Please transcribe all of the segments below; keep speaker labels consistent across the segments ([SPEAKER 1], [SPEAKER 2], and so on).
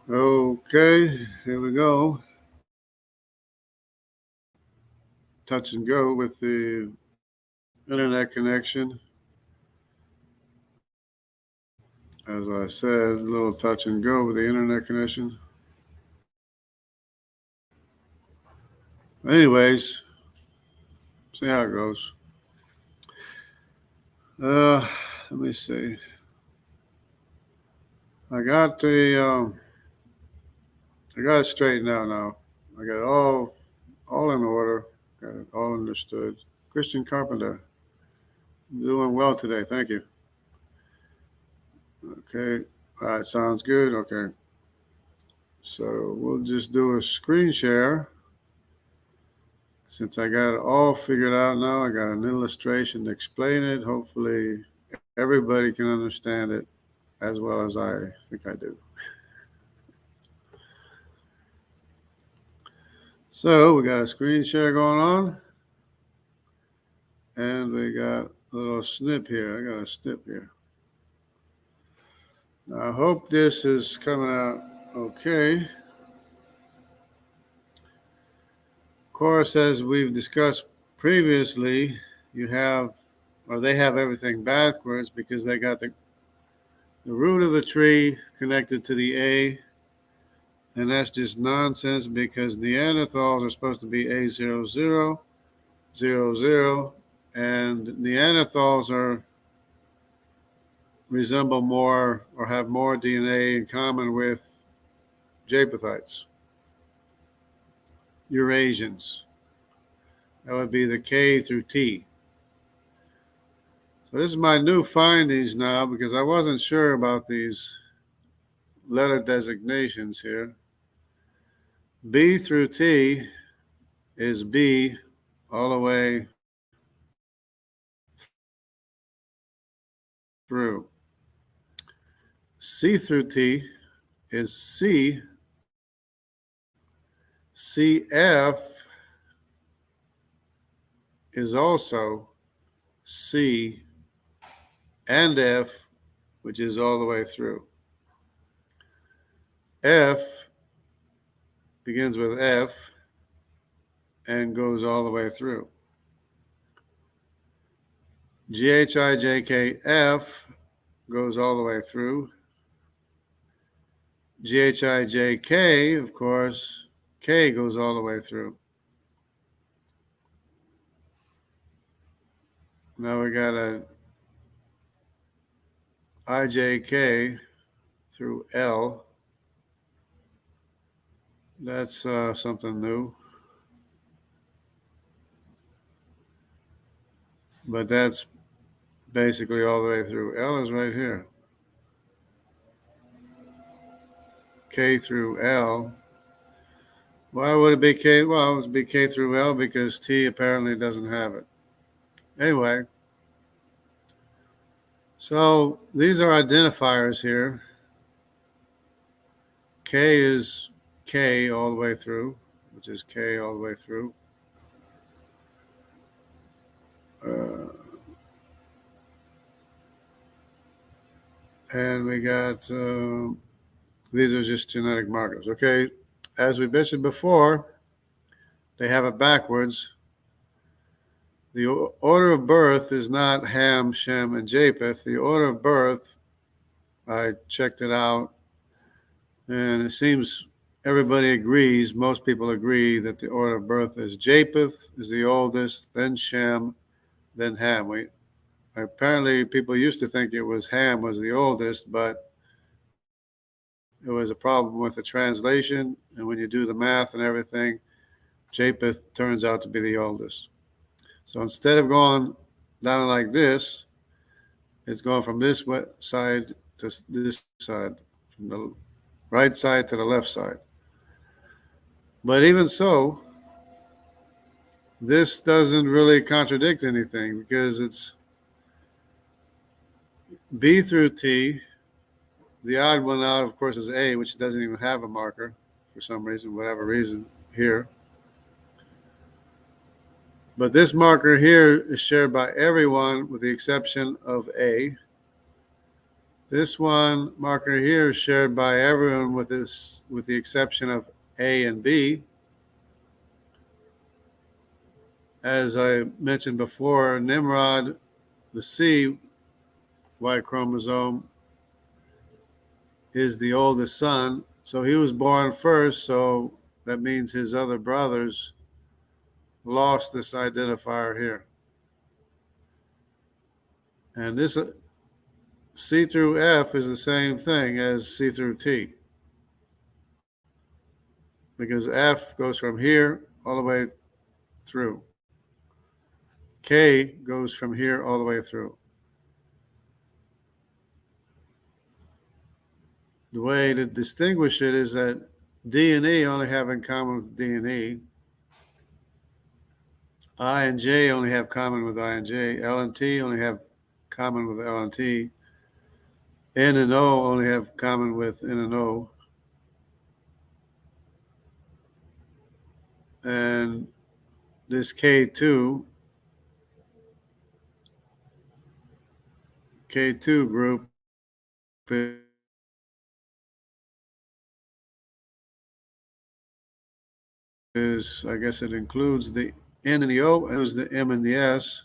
[SPEAKER 1] Okay, here we go. Touch and go with the internet connection. As I said, a little touch and go with the internet connection. Anyways, see how it goes. Let me see. I got I got it straightened out now. I got it all in order. Got it all understood. Christian Carpenter, doing well today. Thank you. Okay. All right. Sounds good. Okay. So we'll just do a screen share. Since I got it all figured out now, I got an illustration to explain it. Hopefully, everybody can understand it as well as I think I do. So we got a screen share going on, and we got a little snip here. I got a snip here. Now, I hope this is coming out okay. Of course, as we've discussed previously, you have, or they have everything backwards because they got the root of the tree connected to the A, and that's just nonsense because Neanderthals are supposed to be A0000, and Neanderthals resemble more or have more DNA in common with Japhethites, Eurasians. That would be the K through T. So this is my new findings now because I wasn't sure about these letter designations here. B through T is B all the way through. C through T is C. CF is also C and F, which is all the way through. F begins with F and goes all the way through. GHIJKF goes all the way through. GHIJK, of course, K goes all the way through. Now we got a IJK through L. That's something new. But that's basically all the way through. L is right here. K through L. Why would it be K? Well, it would be K through L because T apparently doesn't have it. Anyway, so these are identifiers here. K is K all the way through, which is K all the way through. And we got, these are just genetic markers. Okay, as we mentioned before, they have it backwards. The order of birth is not Ham, Shem, and Japheth. The order of birth, I checked it out, and it seems everybody agrees, most people agree that the order of birth is Japheth is the oldest, then Shem, then Ham. Apparently people used to think it was Ham was the oldest, but it was a problem with the translation, and when you do the math and everything, Japheth turns out to be the oldest. So instead of going down like this, it's going from this side to this side, from the right side to the left side. But even so, this doesn't really contradict anything because it's B through T. The odd one out, of course, is A, which doesn't even have a marker for some reason, whatever reason here. But this marker here is shared by everyone with the exception of A. This one marker here is shared by everyone with the exception of A and B. As I mentioned before, Nimrod, the C Y chromosome, is the oldest son. So he was born first, so that means his other brothers lost this identifier here. And this C through F is the same thing as C through T, because F goes from here all the way through. K goes from here all the way through. The way to distinguish it is that D and E only have in common with D and E. I and J only have common with I and J. L and T only have common with L and T. N and O only have common with N and O. And this K2 group is, I guess it includes the N and the O, and it was the M and the S.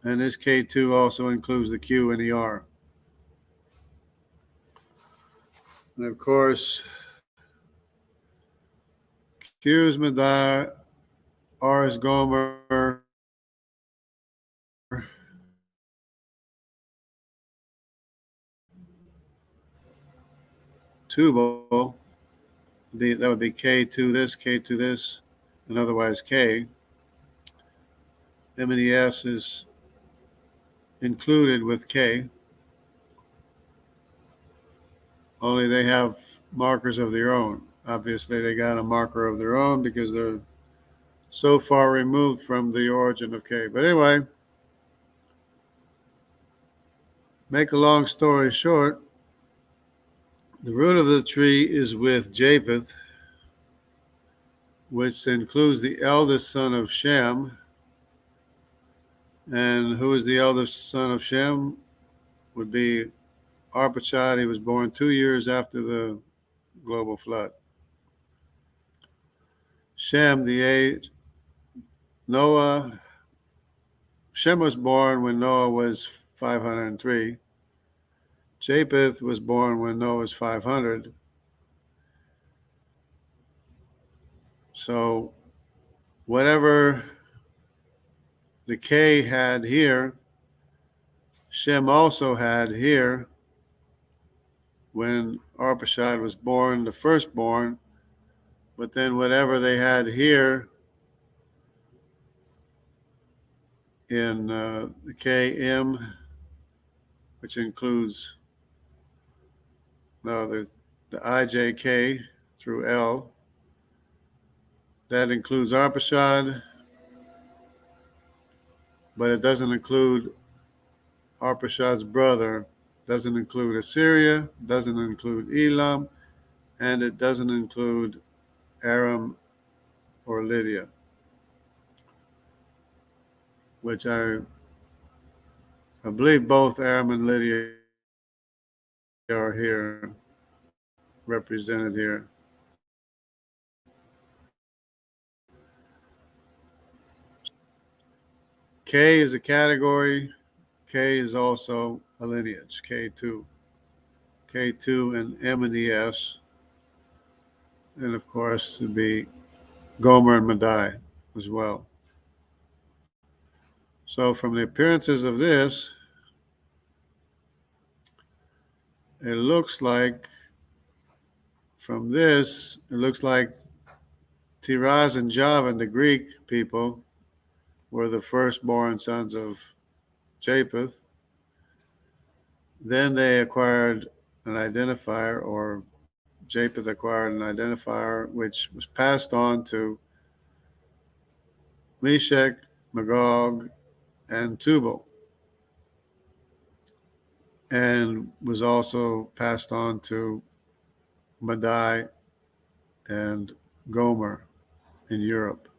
[SPEAKER 1] And this K2 also includes the Q and the R. And of course, Q is Madai, R is Gomer, Tubal, that would be K2 this, K2 this, and otherwise K. M and the S is included with K, only they have markers of their own. Obviously, they got a marker of their own because they're so far removed from the origin of K. But anyway, make a long story short, the root of the tree is with Japheth, which includes the eldest son of Shem. And who is the eldest son of Shem? Would be Arpachshad. He was born 2 years after the global flood. Shem, the age, Noah, Shem was born when Noah was 503. Japheth was born when Noah was 500. So whatever the K had here, Shem also had here when Arpachshad was born, the firstborn. But then whatever they had here in the KM, which includes the IJK through L, that includes Arpachshad, but it doesn't include Arpachshad's brother, doesn't include Assyria, doesn't include Elam, and it doesn't include Aram or Lydia, which I believe both Aram and Lydia are here, represented here. K is a category. K is also a lineage, K2. K2 and M and the S. And of course, it'd be Gomer and Madai as well. So from the appearances of this, it looks like from this, it looks like Tiraz and Javan, the Greek people, were the firstborn sons of Japheth. Then they acquired an identifier, or Japheth acquired an identifier, which was passed on to Meshach, Magog, and Tubal, and was also passed on to Madai and Gomer in Europe,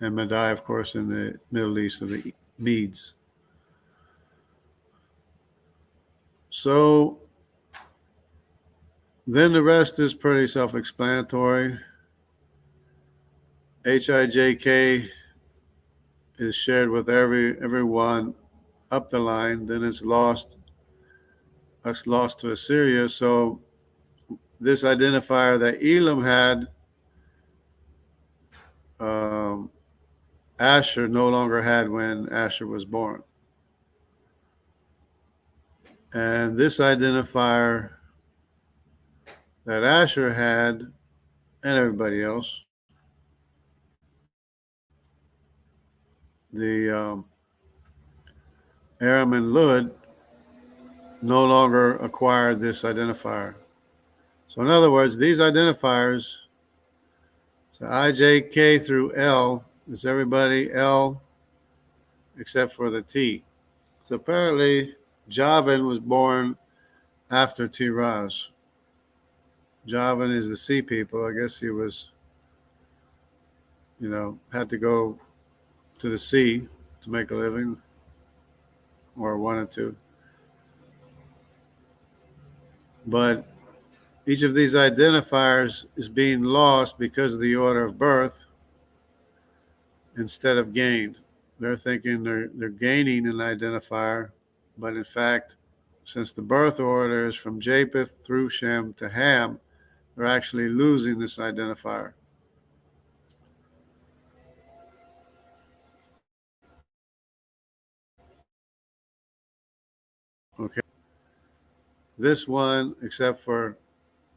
[SPEAKER 1] and Madai, of course, in the Middle East of the Medes. So then the rest is pretty self-explanatory. HIJK is shared with everyone up the line. Then it's lost to Assyria. So this identifier that Elam had, um, Asher no longer had when Asher was born. And this identifier that Asher had, and everybody else, the Aram and Lud, no longer acquired this identifier. So in other words, these identifiers, so IJK through L, is everybody L except for the T. So apparently Javan was born after Tiraz. Javan is the sea people. I guess he was, had to go to the sea to make a living, or wanted to. But each of these identifiers is being lost because of the order of birth instead of gained. They're thinking they're gaining an identifier, but in fact, since the birth order is from Japheth through Shem to Ham, they're actually losing this identifier. Okay. This one, except for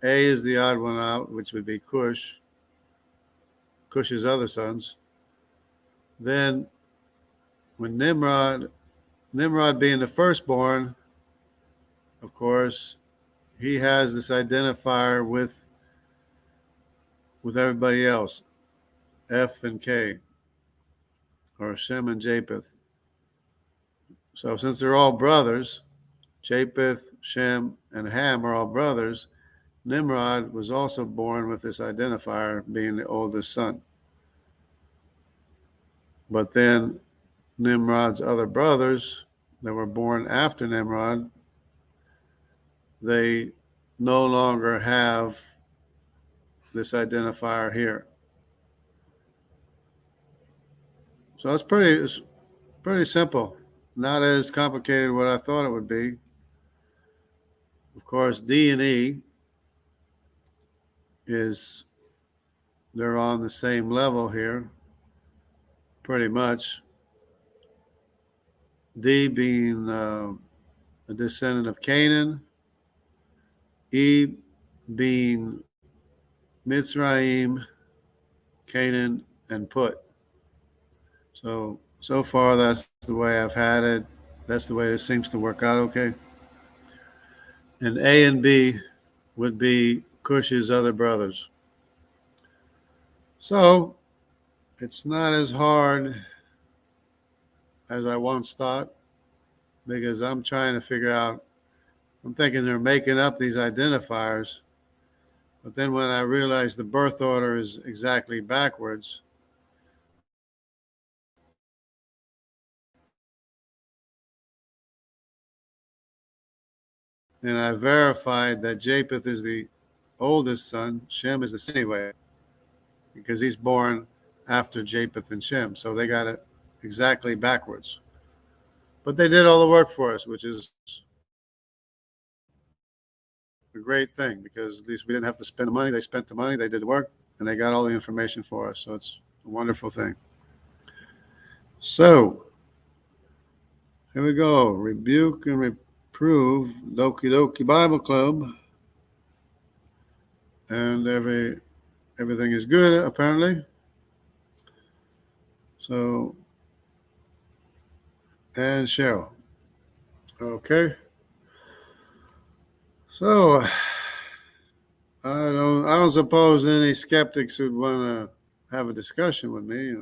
[SPEAKER 1] A is the odd one out, which would be Cush's other sons. Then when Nimrod being the firstborn, of course, he has this identifier with everybody else, F and K, or Shem and Japheth. So since they're all brothers, Japheth, Shem, and Ham are all brothers, Nimrod was also born with this identifier, being the oldest son. But then Nimrod's other brothers that were born after Nimrod, they no longer have this identifier here. So it's pretty simple. Not as complicated what I thought it would be. Of course, D and E they're on the same level here, pretty much. D being a descendant of Canaan, E being Mitzrayim, Canaan, and Put. So far, that's the way I've had it. That's the way it seems to work out okay. And A and B would be Cush's other brothers. So it's not as hard as I once thought, because I'm trying to figure out, I'm thinking they're making up these identifiers, but then when I realize the birth order is exactly backwards, and I verified that Japheth is the oldest son, Shem is the son anyway, because he's born after Japheth and Shem, so they got it exactly backwards. But they did all the work for us, which is a great thing, because at least we didn't have to spend the money. They spent the money, they did the work, and they got all the information for us. So it's a wonderful thing. So here we go. Rebuke and reprove, Doki Doki Bible Club. And everything is good, apparently. So, and Cheryl. Okay. So I don't suppose any skeptics would want to have a discussion with me,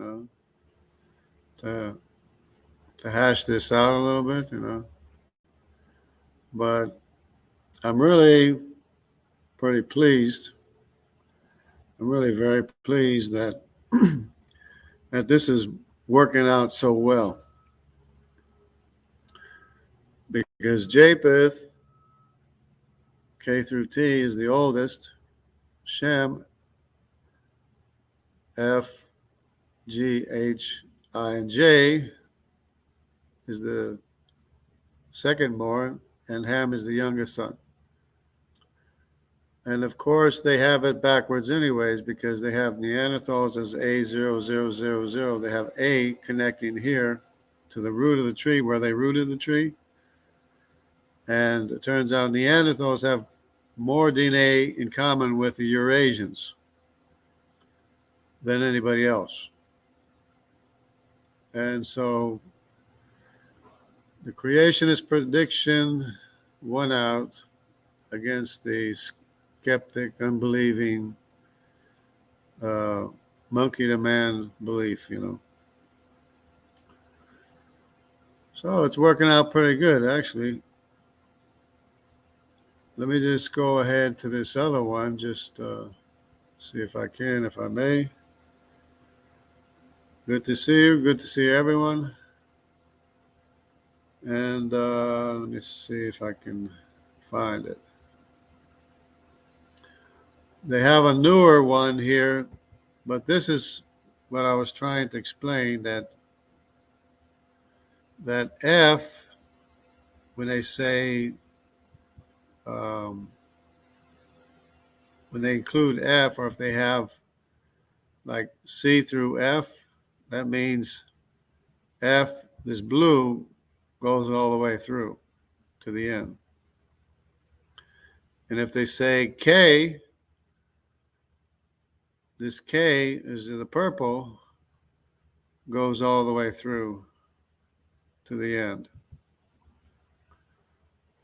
[SPEAKER 1] to hash this out a little bit, But I'm really pretty pleased. I'm really very pleased that that this is working out so well. Because Japheth K through T is the oldest. Shem, F, G, H, I, and J is the second born, and Ham is the youngest son. And of course, they have it backwards, anyways, because they have Neanderthals as A0000. They have A connecting here to the root of the tree where they rooted the tree. And it turns out Neanderthals have more DNA in common with the Eurasians than anybody else. And so the creationist prediction won out against the skeptic, unbelieving, monkey to man belief, So it's working out pretty good, actually. Let me just go ahead to this other one, just see if I can, if I may. Good to see you. Good to see everyone. And let me see if I can find it. They have a newer one here, but this is what I was trying to explain, that F, when they say, when they include F, or if they have like C through F, that means F, this blue, goes all the way through to the end. And if they say K, this K is the purple, goes all the way through to the end.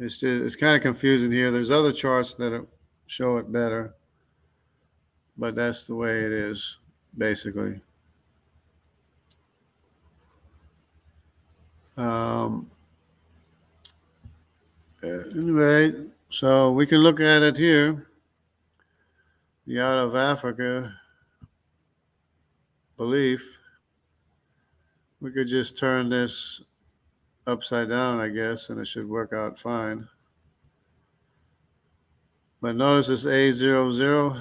[SPEAKER 1] It's kind of confusing here. There's other charts that show it better, but that's the way it is, basically. Anyway, so we can look at it here. The out of Africa belief. We could just turn this upside down, I guess, and it should work out fine. But notice this A00.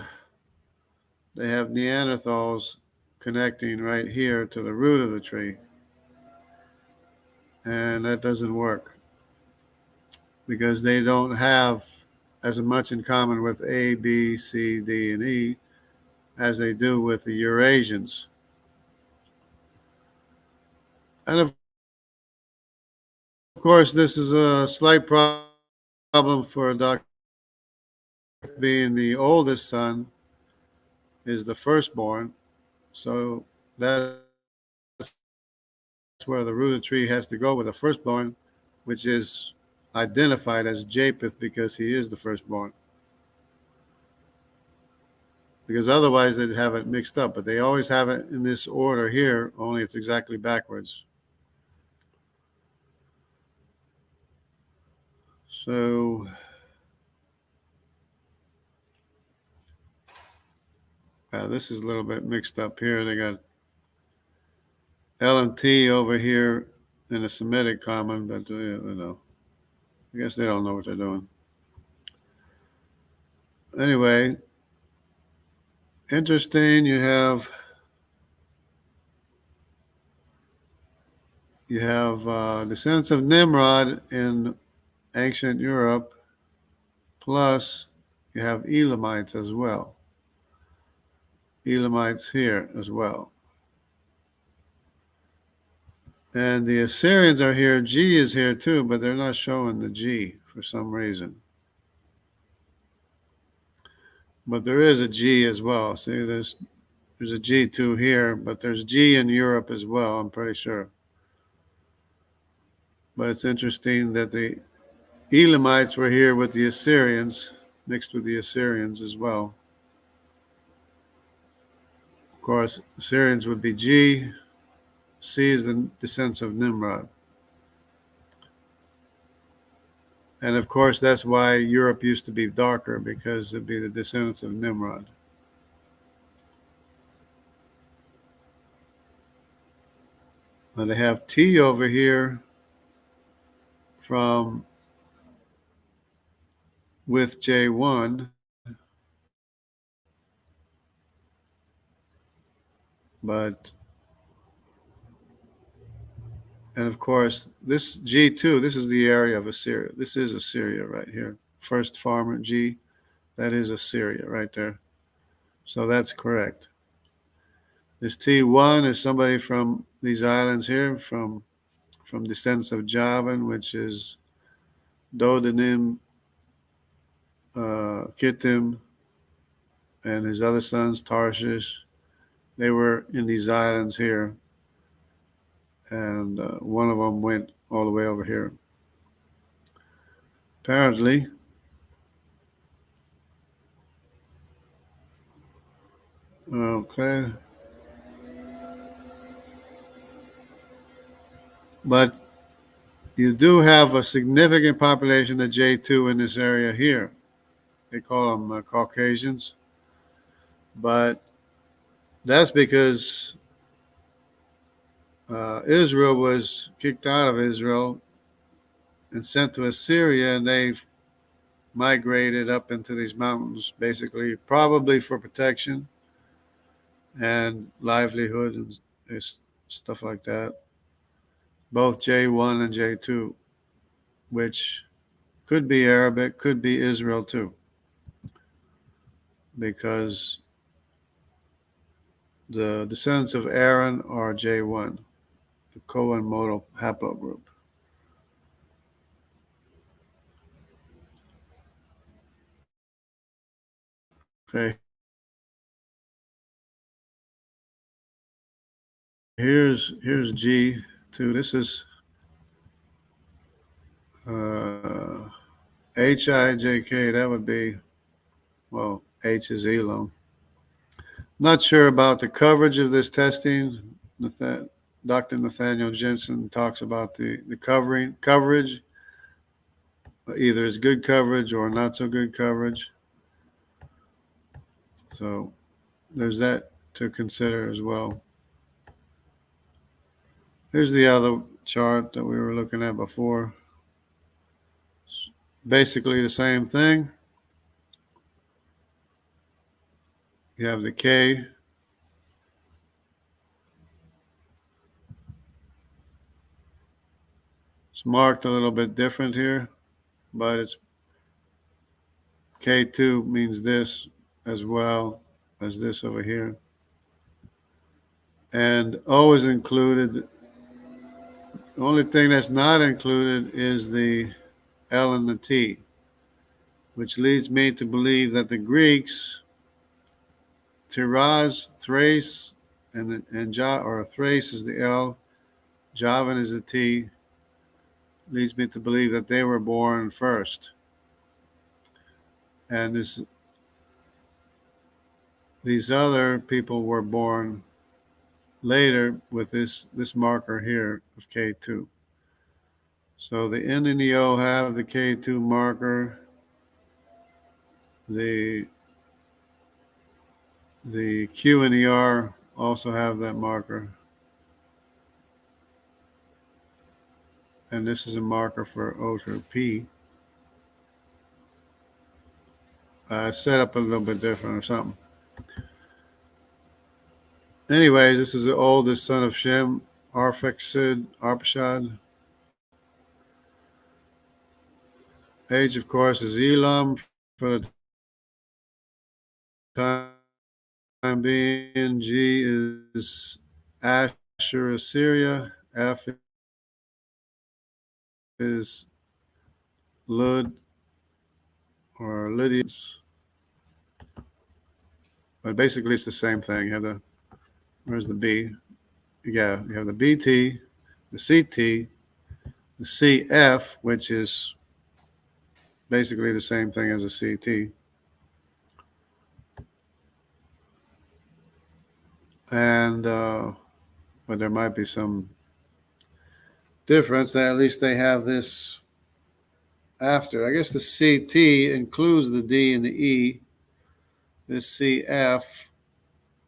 [SPEAKER 1] They have Neanderthals connecting right here to the root of the tree. And that doesn't work because they don't have as much in common with A, B, C, D, and E as they do with the Eurasians. And of course, this is a slight problem for Dr. being the oldest son is the firstborn. So that's where the root of the tree has to go with the firstborn, which is identified as Japheth because he is the firstborn. Because otherwise they'd have it mixed up, but they always have it in this order here, only it's exactly backwards. So this is a little bit mixed up here. They got L and T over here in the Semitic common, but I guess they don't know what they're doing. Anyway, interesting. You have descendants of Nimrod in ancient Europe, plus you have Elamites as well. Elamites here as well. And the Assyrians are here. G is here too, but they're not showing the G for some reason. But there is a G as well. See, there's a G2 here, but there's G in Europe as well, I'm pretty sure. But it's interesting that the Elamites were here with the Assyrians, mixed with the Assyrians as well. Of course, Assyrians would be G. C is the descendants of Nimrod. And of course, that's why Europe used to be darker, because it'd be the descendants of Nimrod. Now they have T over here from with J1, but and of course this G2, this is the area of Assyria. This is Assyria right here. First farmer G, that is Assyria right there. So that's correct. This T1 is somebody from these islands here, from descendants of Javan, which is Dodanim, Kittim, and his other sons, Tarshish. They were in these islands here, and one of them went all the way over here. Apparently, okay, but you do have a significant population of J2 in this area here. They call them Caucasians, but that's because Israel was kicked out of Israel and sent to Assyria, and they migrated up into these mountains, basically, probably for protection and livelihood and stuff like that. Both J1 and J2, which could be Arabic, could be Israel too, because the descendants of Aaron are J1, the Cohen modal haplogroup. Okay, here's G2. This is uh, HIJK. That would be, well, H is Elam. Not sure about the coverage of this testing. Dr. Nathaniel Jensen talks about the coverage, either as good coverage or not so good coverage. So there's that to consider as well. Here's the other chart that we were looking at before. It's basically the same thing. You have the K. It's marked a little bit different here, but it's K2 means this as well as this over here. And O is included. The only thing that's not included is the L and the T, which leads me to believe that the Greeks, Tiraz, Thrace, or Thrace is the L, Javan is the T, leads me to believe that they were born first. And these other people were born later with this marker here of K2. So the N and the O have the K2 marker. The Q and the R also have that marker. And this is a marker for O through P. Set up a little bit different or something. Anyways, this is the oldest son of Shem, Arpachshad. Age, of course, is Elam for the time being. G is Asher, Assyria. F is Lud or Lydians. But basically, it's the same thing. You have where's the B? Yeah, you have the BT, the CT, the CF, which is basically the same thing as a CT. And, but there might be some difference. At least they have this after. I guess the CT includes the D and the E. This CF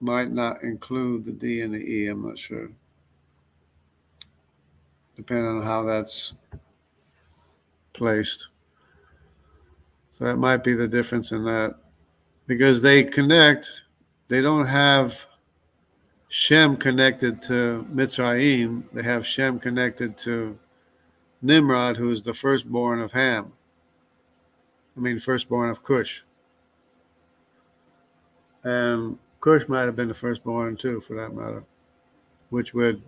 [SPEAKER 1] might not include the D and the E. I'm not sure. Depending on how that's placed. So that might be the difference in that. Because they connect, they don't have Shem connected to Mitzrayim. They have Shem connected to Nimrod, who is the firstborn of Ham. Firstborn of Cush. And Cush might have been the firstborn too, for that matter, which would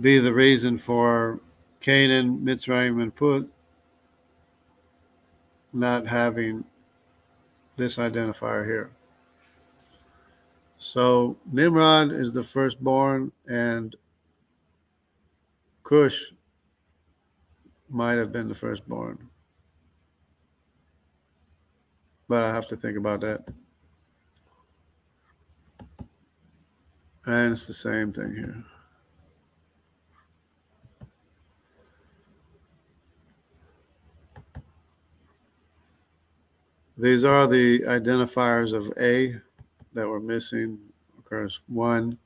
[SPEAKER 1] be the reason for Canaan, Mitzrayim, and Put not having this identifier here. So Nimrod is the firstborn, and Cush might have been the firstborn. But I have to think about that. And it's the same thing here. These are the identifiers of A that were missing. Of course, 1.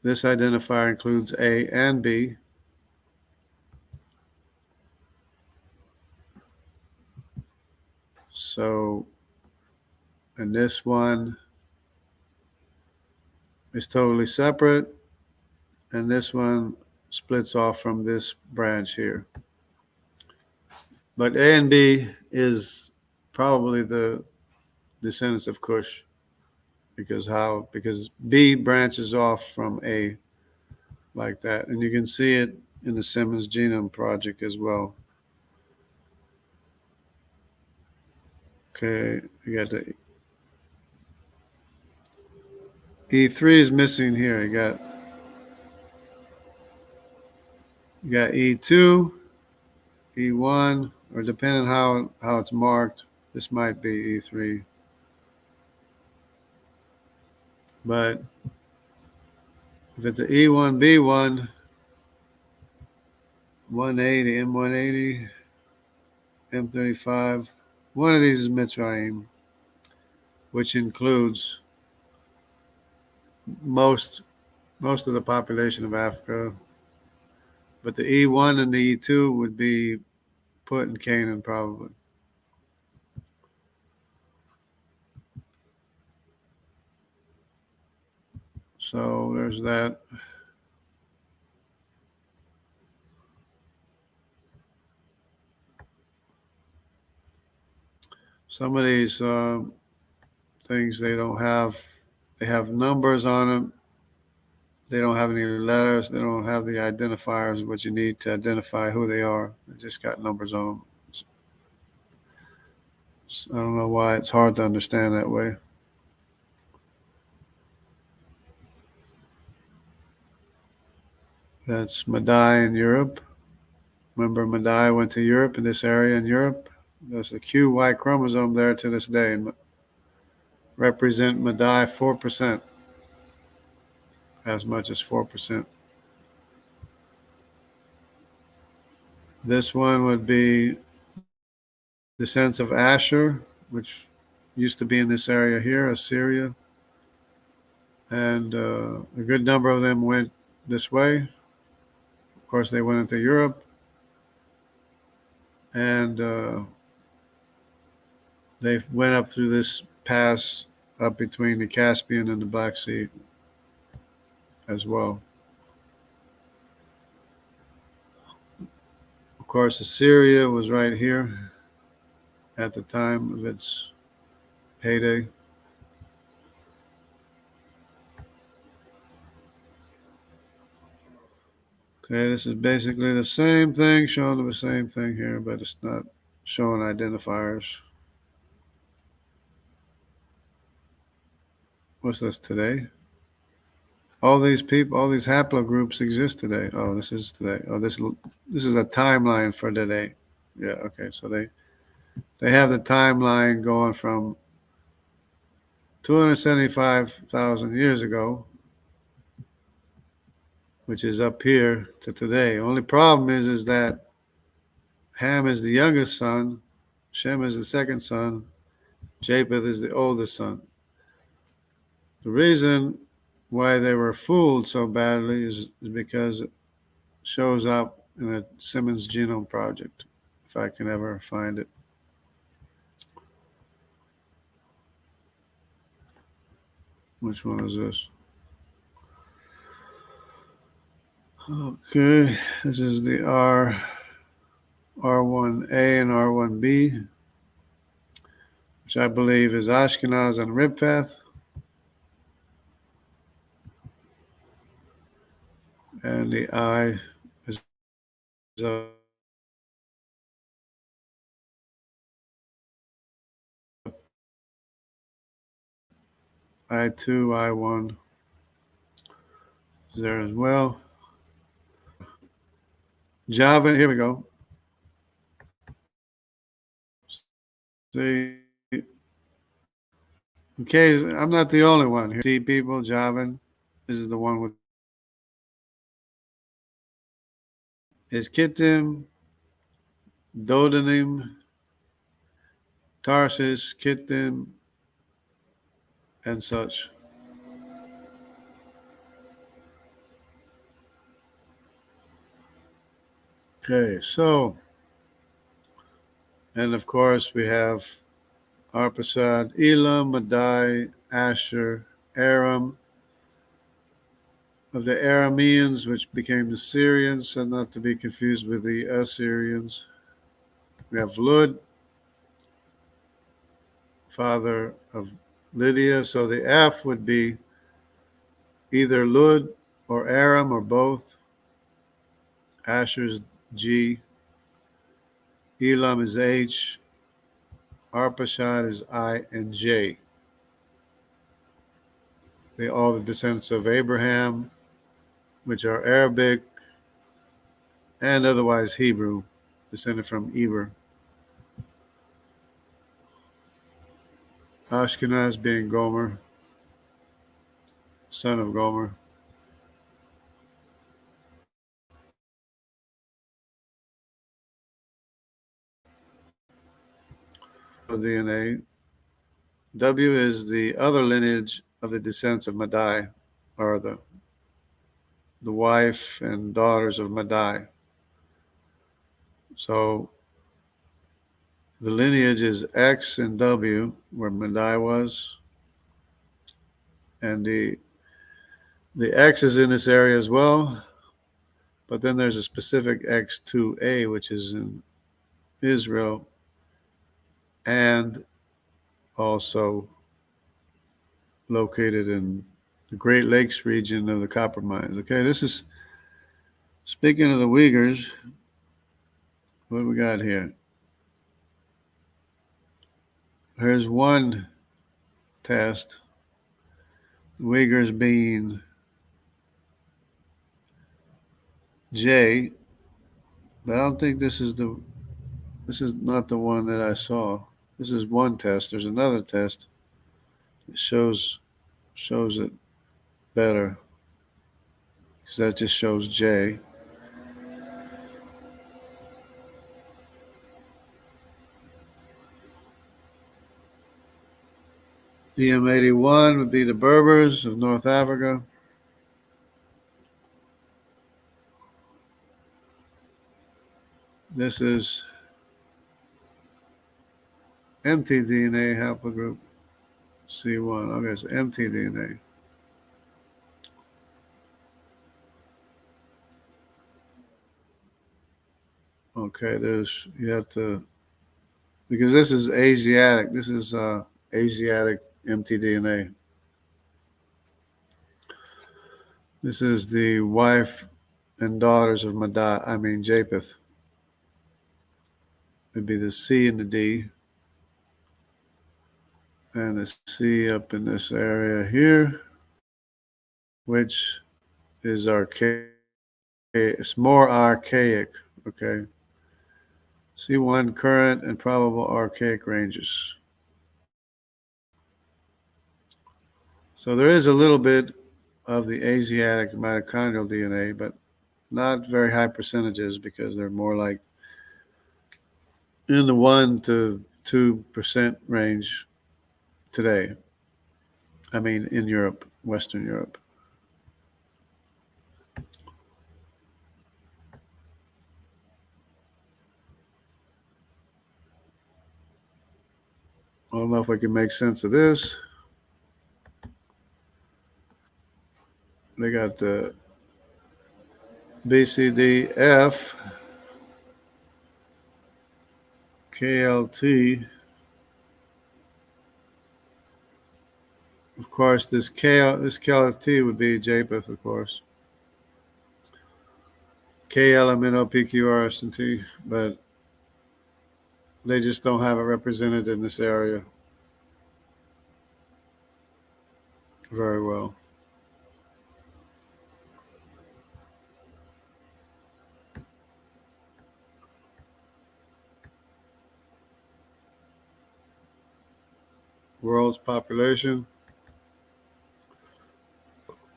[SPEAKER 1] This identifier includes A and B. So, and this one is totally separate, and this one splits off from this branch here. But A and B is probably the descendants of Cush, because B branches off from A like that, and you can see it in the Simmons Genome Project as well. Okay, you got the E3 is missing here. You got E2, E1, or depending on how it's marked, this might be E3. But if it's an E1, B1, 180, M180, M35, one of these is Mitzrayim, which includes most of the population of Africa. But the E1 and the E2 would be Put in Canaan probably. So there's that. Some of these things they have numbers on them. They don't have any letters. They don't have the identifiers, what you need to identify who they are. They just got numbers on them. So I don't know why it's hard to understand that way. That's Madai in Europe. Remember, Madai went to Europe, in this area in Europe. There's a QY chromosome there to this day. And represent Madai 4%, as much as 4%. This one would be descendants of Asher, which used to be in this area here, Assyria. And a good number of them went this way. Of course, they went into Europe. And they went up through this pass up between the Caspian and the Black Sea as well. Of course, Assyria was right here at the time of its heyday. Okay, this is basically the same thing, showing the same thing here, but it's not showing identifiers. What's this today? All these people, all these haplogroups exist today. Oh, this is today. Oh, this is a timeline for today. Yeah, okay. So they have the timeline going from 275,000 years ago, which is up here, to today. Only problem is that Ham is the youngest son, Shem is the second son, Japheth is the oldest son. The reason why they were fooled so badly is because it shows up in the Simmons Genome Project, if I can ever find it. Which one is this? Okay, this is the R1A and R1B, which I believe is Ashkenaz and Ribpath. And the I is I2, I1 is there as well. Java, here we go. See, okay, I'm not the only one here. See people, Javan. This is the one with is Kittim, Dodanim, Tarsus, Kittim, and such. Okay, so, and of course we have Arpasad, Elam, Madai, Asher, Aram, of the Arameans, which became the Syrians, and not to be confused with the Assyrians. We have Lud, father of Lydia. So the F would be either Lud or Aram or both. Asher's G. Elam is H. Arpachshad is I and J. They all the descendants of Abraham, which are Arabic and otherwise Hebrew, descended from Eber. Ashkenaz being Gomer, son of Gomer. DNA. W is the other lineage of the descendants of Madai, or the wife and daughters of Madai. So the lineage is X and W, where Madai was, and the X is in this area as well, but then there's a specific X2A, which is in Israel, and also located in the Great Lakes region of the copper mines. Okay, this is speaking of the Uyghurs. What do we got here? Here's one test. Uyghurs being J, but I don't think this is not the one that I saw. This is one test. There's another test that shows it better because that just shows J. EM81 would be the Berbers of North Africa. This is mtDNA haplogroup C1. Okay, it's mtDNA. Okay, you have to, because this is Asiatic. This is Asiatic mtDNA. This is the wife and daughters of Japheth. It'd be the C and the D. And the C up in this area here, which is archaic. It's more archaic, okay? C1 current and probable archaic ranges. So there is a little bit of the Asiatic mitochondrial DNA, but not very high percentages because they're more like in the 1 to 2% range today. I mean, in Europe, Western Europe. I don't know if I can make sense of this. they got the BCDF, KLT. Of course, this KLT would be Japheth, of course. KLMNOPQRST, but they just don't have it represented in this area very well. World's population.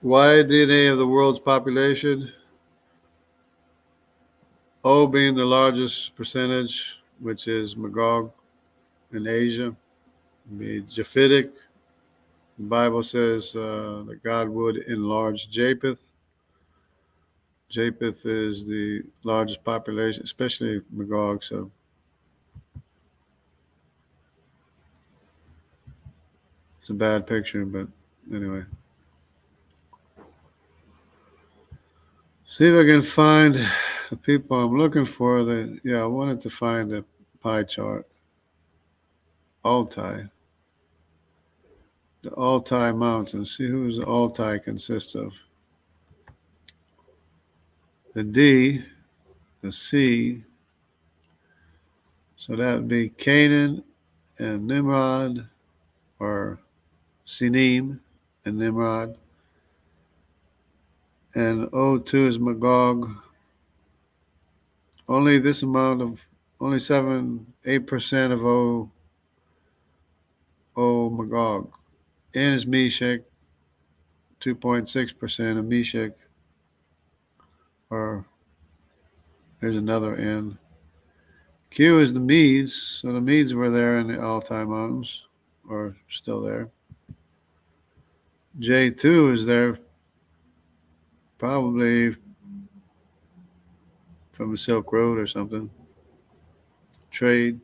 [SPEAKER 1] Why DNA of the world's population? O being the largest percentage, which is Magog in Asia, be Japhetic. The Bible says that God would enlarge Japheth. Japheth is the largest population, especially Magog. So it's a bad picture, but anyway. See if I can find the people I'm looking for. I wanted to find a pie chart. Altai. The Altai Mountains. See who the Altai consists of. The D, the C. So that would be Canaan and Nimrod, or Sinim and Nimrod. And O2 is Magog. Only this amount of, only 8% of O Magog. N is Meshach, 2.6% of Meshach. Or there's another N. Q is the Medes. So the Medes were there in the Altai Mountains, or still there. J2 is there probably from the Silk Road or something. Trade.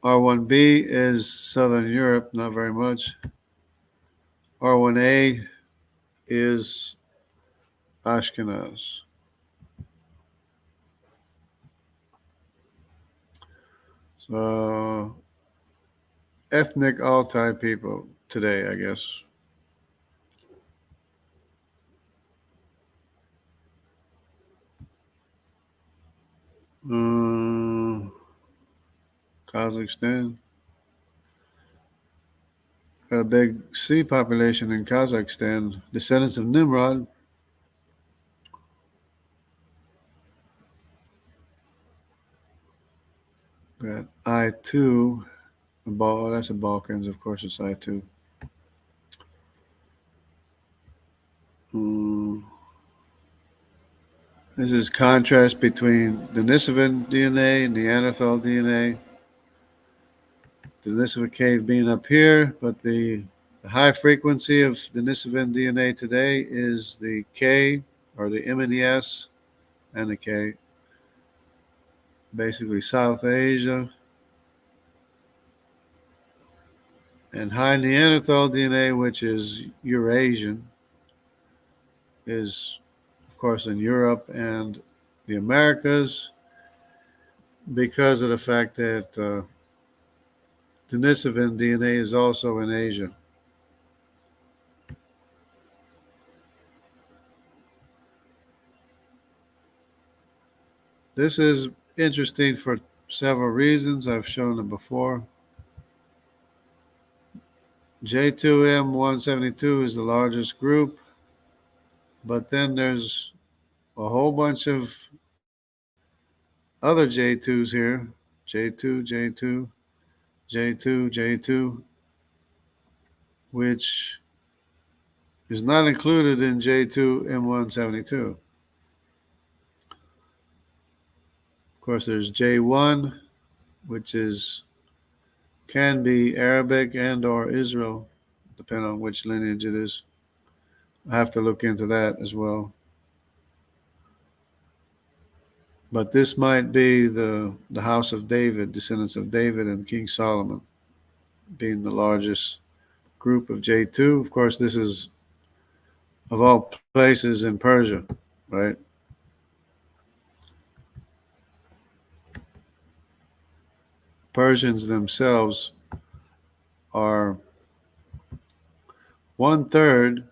[SPEAKER 1] R1B is Southern Europe, not very much. R1A is Ashkenaz. So, ethnic Altai people today, I guess. Kazakhstan. Got a big C population in Kazakhstan. Descendants of Nimrod. Got I2. That's the Balkans, of course, it's I2. This is contrast between Denisovan DNA and Neanderthal DNA. Denisovan cave being up here, but the high frequency of Denisovan DNA today is the K, or the M and the S, and the K. Basically South Asia. And high Neanderthal DNA, which is Eurasian, is, of course, in Europe and the Americas, because of the fact that Denisovan DNA is also in Asia. This is interesting for several reasons. I've shown them before. J2M172 is the largest group, but then there's a whole bunch of other J2s here. J2, J2, J2, J2, which is not included in J2M172. Of course, there's J1, which can be Arabic and or Israel, depending on which lineage it is. I have to look into that as well. But this might be the house of David, descendants of David and King Solomon, being the largest group of J2. Of course, this is of all places in Persia, right? Persians themselves are one third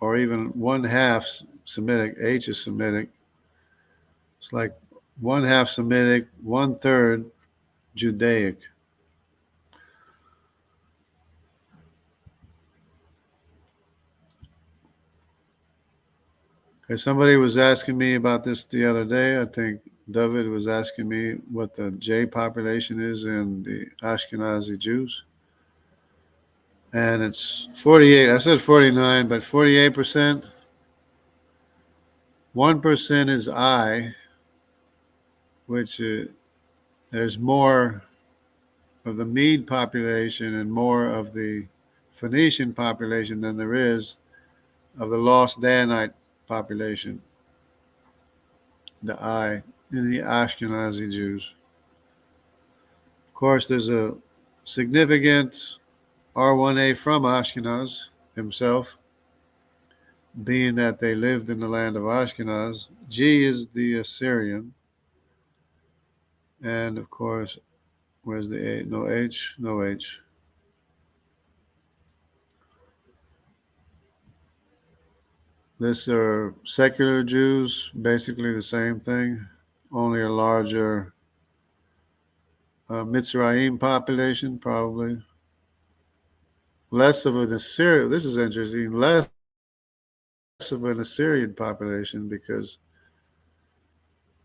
[SPEAKER 1] or even one half Semitic. H is Semitic. It's like one half Semitic, one third Judaic. Okay, somebody was asking me about this the other day. I think David was asking me what the J population is in the Ashkenazi Jews. And it's 48. I said 49, but 48%. 1% is I, which there's more of the Mede population and more of the Phoenician population than there is of the lost Danite population, the I, in the Ashkenazi Jews. Of course, there's a significant R1A from Ashkenaz himself, being that they lived in the land of Ashkenaz. G is the Assyrian. And of course, where's the A? No H? No H. This are secular Jews, basically the same thing, only a larger Mitzrayim population, probably. Less of an Assyrian, this is interesting, less of an Assyrian population because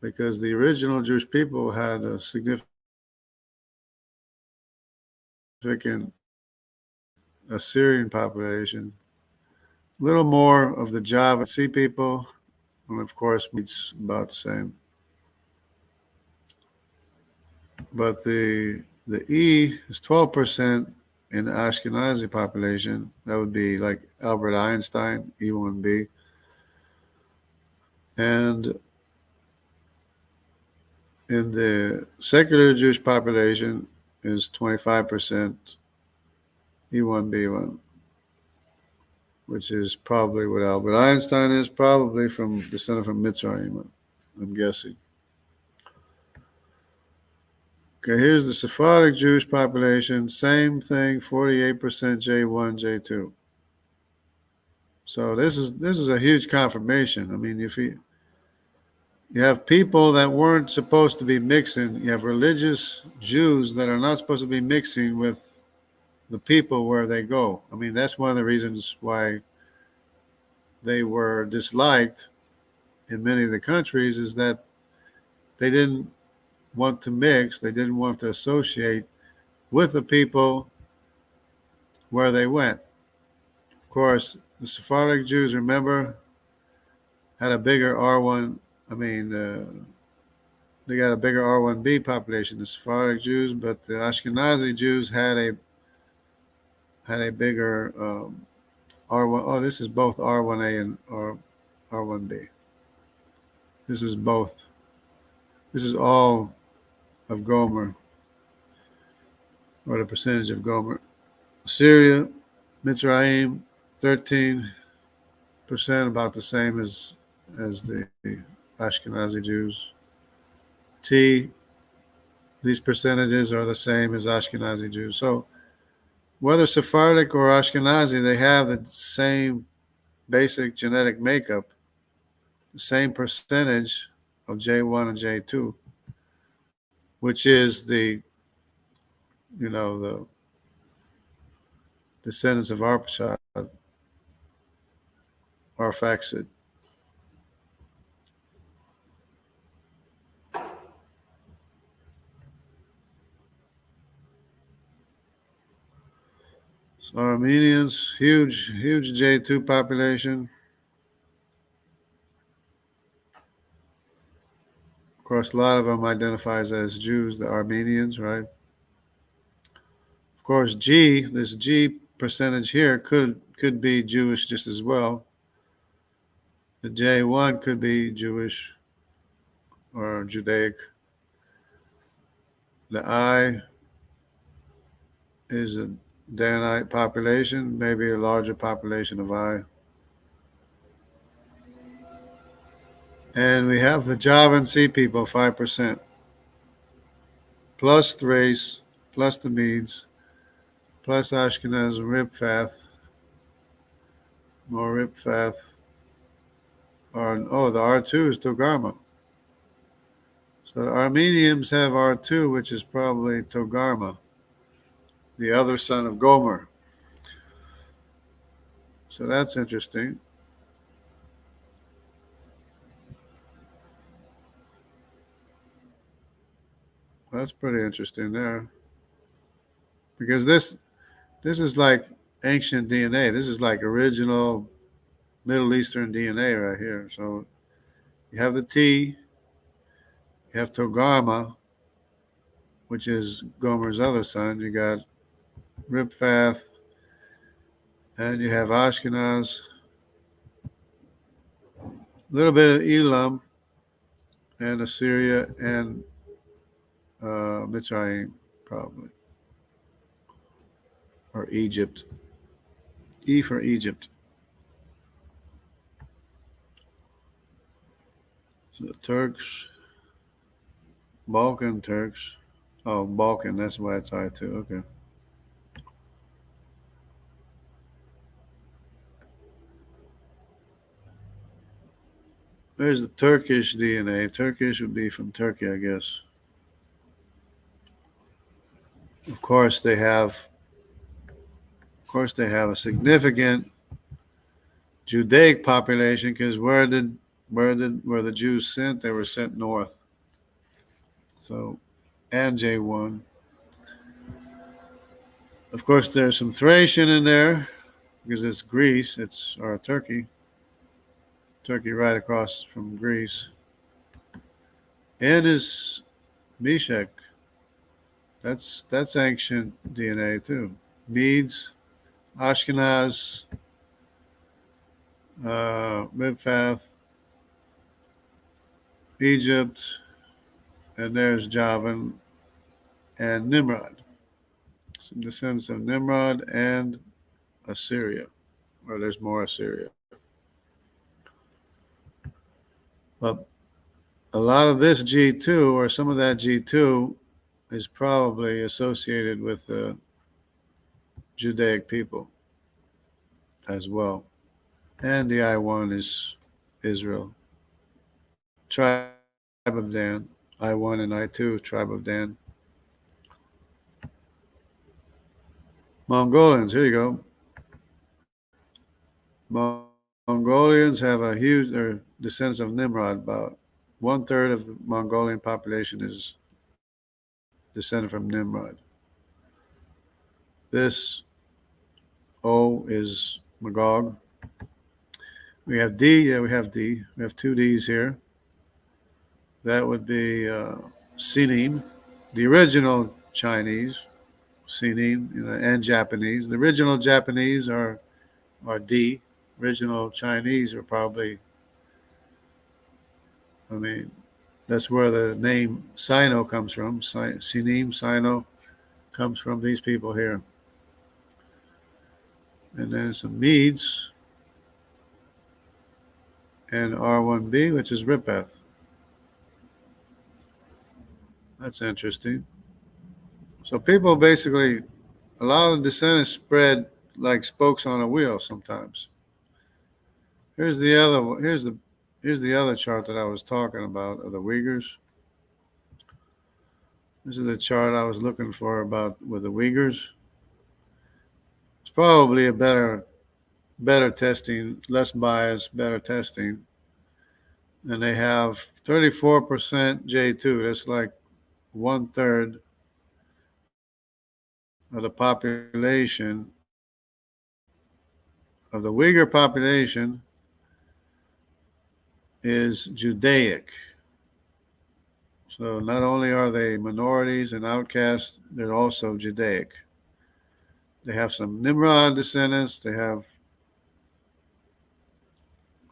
[SPEAKER 1] the original Jewish people had a significant Assyrian population. A little more of the Java Sea people, and of course, it's about the same. But the E is 12% in the Ashkenazi population. That would be like Albert Einstein, E1B. And in the secular Jewish population is 25% E1B1, which is probably what Albert Einstein is, probably from descended from Mitzrayim, I'm guessing. Okay, here's the Sephardic Jewish population. Same thing, 48% J1, J2. So this is a huge confirmation. I mean, if you have people that weren't supposed to be mixing, you have religious Jews that are not supposed to be mixing with the people where they go. I mean, that's one of the reasons why they were disliked in many of the countries is that they didn't want to mix, they didn't want to associate with the people where they went. Of course, the Sephardic Jews, remember, had a bigger R1, I mean, they got a bigger R1B population, the Sephardic Jews, but the Ashkenazi Jews had a bigger R1. Oh, this is both R1A and R1B. This is both. This is all of Gomer, or the percentage of Gomer. Syria, Mitzrayim, 13%, about the same as the Ashkenazi Jews. T, these percentages are the same as Ashkenazi Jews. So whether Sephardic or Ashkenazi, they have the same basic genetic makeup, the same percentage of J1 and J2, which is the descendants of Arpachshad, Arphaxad. So Armenians, huge J2 population. Of course, a lot of them identifies as Jews, the Armenians, right? Of course, this G percentage here could be Jewish just as well. The J1 could be Jewish or Judaic. The I is a Danite population, maybe a larger population of I. And we have the Javan Sea people, 5%, plus Thrace, plus the Medes, plus Ashkenaz and Ripfath, more Ripfath. The R2 is Togarma. So the Armenians have R2, which is probably Togarma, the other son of Gomer. So that's interesting. That's pretty interesting there. Because this is like ancient DNA. This is like original Middle Eastern DNA right here. So you have the T, you have Togarma, which is Gomer's other son. You got Ripfath, and you have Ashkenaz, a little bit of Elam, and Assyria, and Mitzrayim, probably, or Egypt. E for Egypt. So the Turks, Balkan Turks. Oh, Balkan, that's why it's I2. Okay. There's the Turkish DNA. Turkish would be from Turkey, I guess. Of course, they have a significant Judaic population because where the Jews sent? They were sent north. So, and J1. Of course, there's some Thracian in there because it's Greece. It's or Turkey. Turkey right across from Greece. And is Meshach. That's ancient DNA too. Medes, Ashkenaz, Riphath, Egypt, and there's Javan and Nimrod. Some descendants of Nimrod and Assyria. Or there's more Assyria. But a lot of this G2 or some of that G2 is probably associated with the Judaic people as well. And the I1 is Israel. Tribe of Dan. I1 and I2, Tribe of Dan. Mongolians, here you go. Mongolians have a huge, they're descendants of Nimrod. About 1/3 of the Mongolian population is descended from Nimrod. This O is Magog. We have D. Yeah, we have D. We have two Ds here. That would be Sinim, the original Chinese, Sinim, and Japanese. The original Japanese are D. Original Chinese are probably, I mean, that's where the name Sino comes from. Sinim, Sino comes from these people here. And then some Medes and R1B, which is Ripeth. That's interesting. So people basically, a lot of descendants spread like spokes on a wheel sometimes. Here's the other. Here's the other chart that I was talking about of the Uyghurs. This is the chart I was looking for about with the Uyghurs. It's probably a better testing, less bias, better testing. And they have 34% J2. That's like 1/3 of the population of the Uyghur population is Judaic. So not only are they minorities and outcasts, they're also Judaic. They have some Nimrod descendants. They have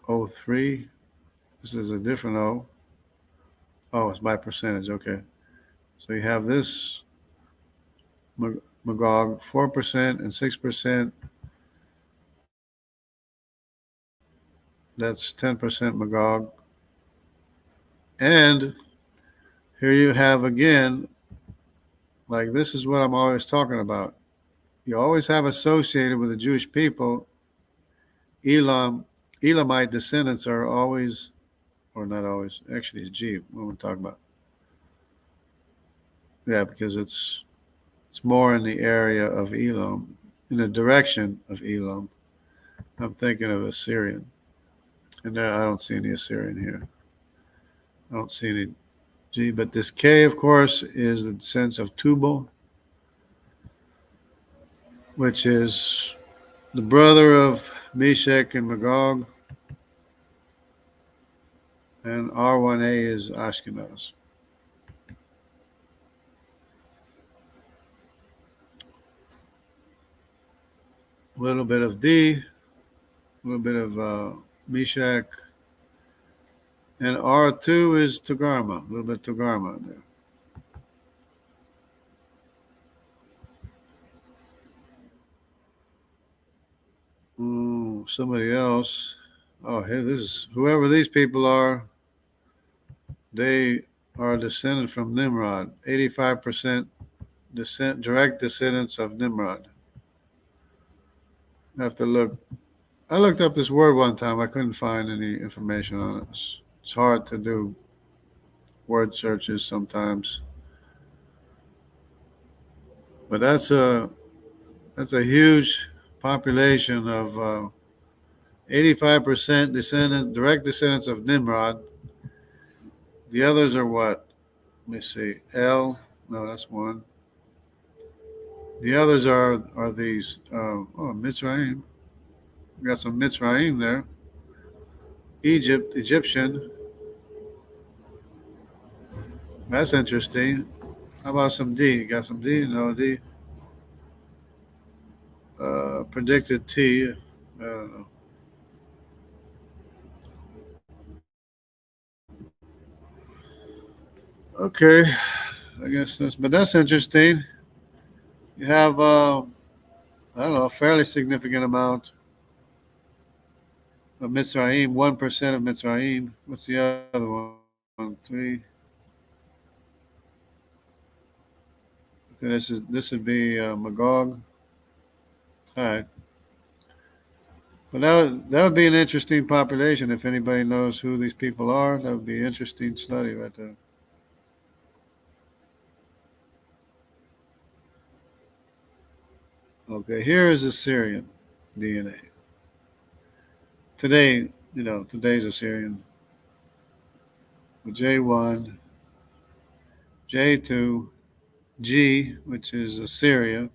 [SPEAKER 1] O3. This is a different O. Oh, it's by percentage. Okay. So you have this Magog, 4% and 6%. That's 10% Magog. And here you have again, like this is what I'm always talking about. You always have associated with the Jewish people, Elam, Elamite descendants are always, or not always, actually it's G, what we're talking about. Yeah, because it's more in the area of Elam, in the direction of Elam. I'm thinking of Assyrian. And there, I don't see any Assyrian here. I don't see any G, but this K, of course, is the sense of Tubal, which is the brother of Meshach and Magog, and R1A is Ashkenaz. A little bit of D, a little bit of Meshach, and R2 is Togarma, a little bit Togarma there. Somebody else. Oh, hey, this is whoever these people are. They are descended from Nimrod. 85% direct descendants of Nimrod. I have to look. I looked up this word one time. I couldn't find any information on it. It's hard to do word searches sometimes. But that's a huge population of 85% direct descendants of Nimrod. The others are what? Let me see. L. No, that's one. The others are these. Mitzrayim. We got some Mitzrayim there. Egyptian. That's interesting. How about some D? You got some D? No D. Predicted T. I don't know. Okay, I guess but that's interesting. You have I don't know, a fairly significant amount of Mitzrayim, 1% of Mitzrayim. What's the other one? Three. Okay, this would be Magog. All right, but that would be an interesting population if anybody knows who these people are. That would be an interesting study right there. Okay, here is Assyrian DNA. Today, today's Assyrian. J1, J2, G, which is Assyria,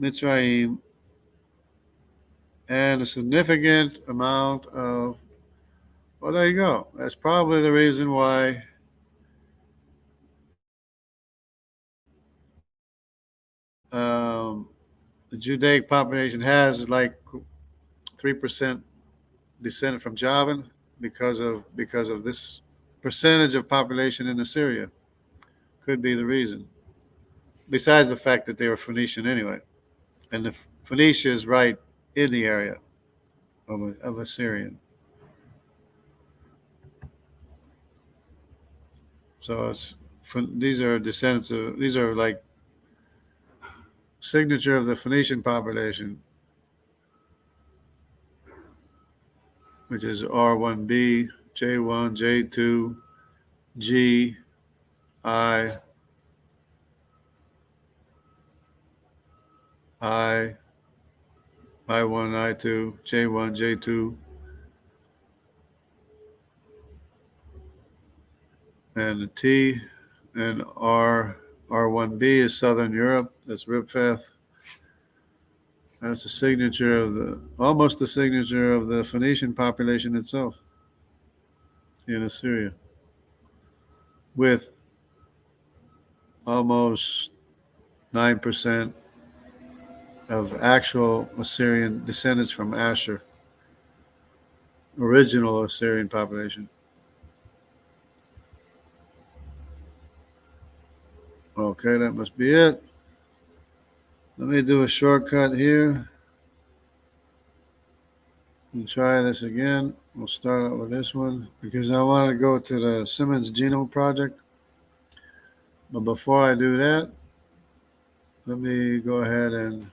[SPEAKER 1] Mitzrayim, and a significant amount of, well, there you go. That's probably the reason why the Judaic population has like 3% descended from Javan because of this percentage of population in Assyria. Could be the reason. Besides the fact that they were Phoenician anyway, and the Phoenicia is right in the area of Assyrian. So these are descendants of, these are like signature of the Phoenician population, which is R1B, J1, J2, G, I, I, I1, I2, J1, J2, and the T, and R1B is Southern Europe. That's Ripfeth. That's the signature of almost the signature of the Phoenician population itself in Assyria, with almost 9% of actual Assyrian descendants from Asher, original Assyrian population. Okay, that must be it. Let me do a shortcut here and try this again. We'll start out with this one because I want to go to the Simmons Genome Project. But before I do that, let me go ahead and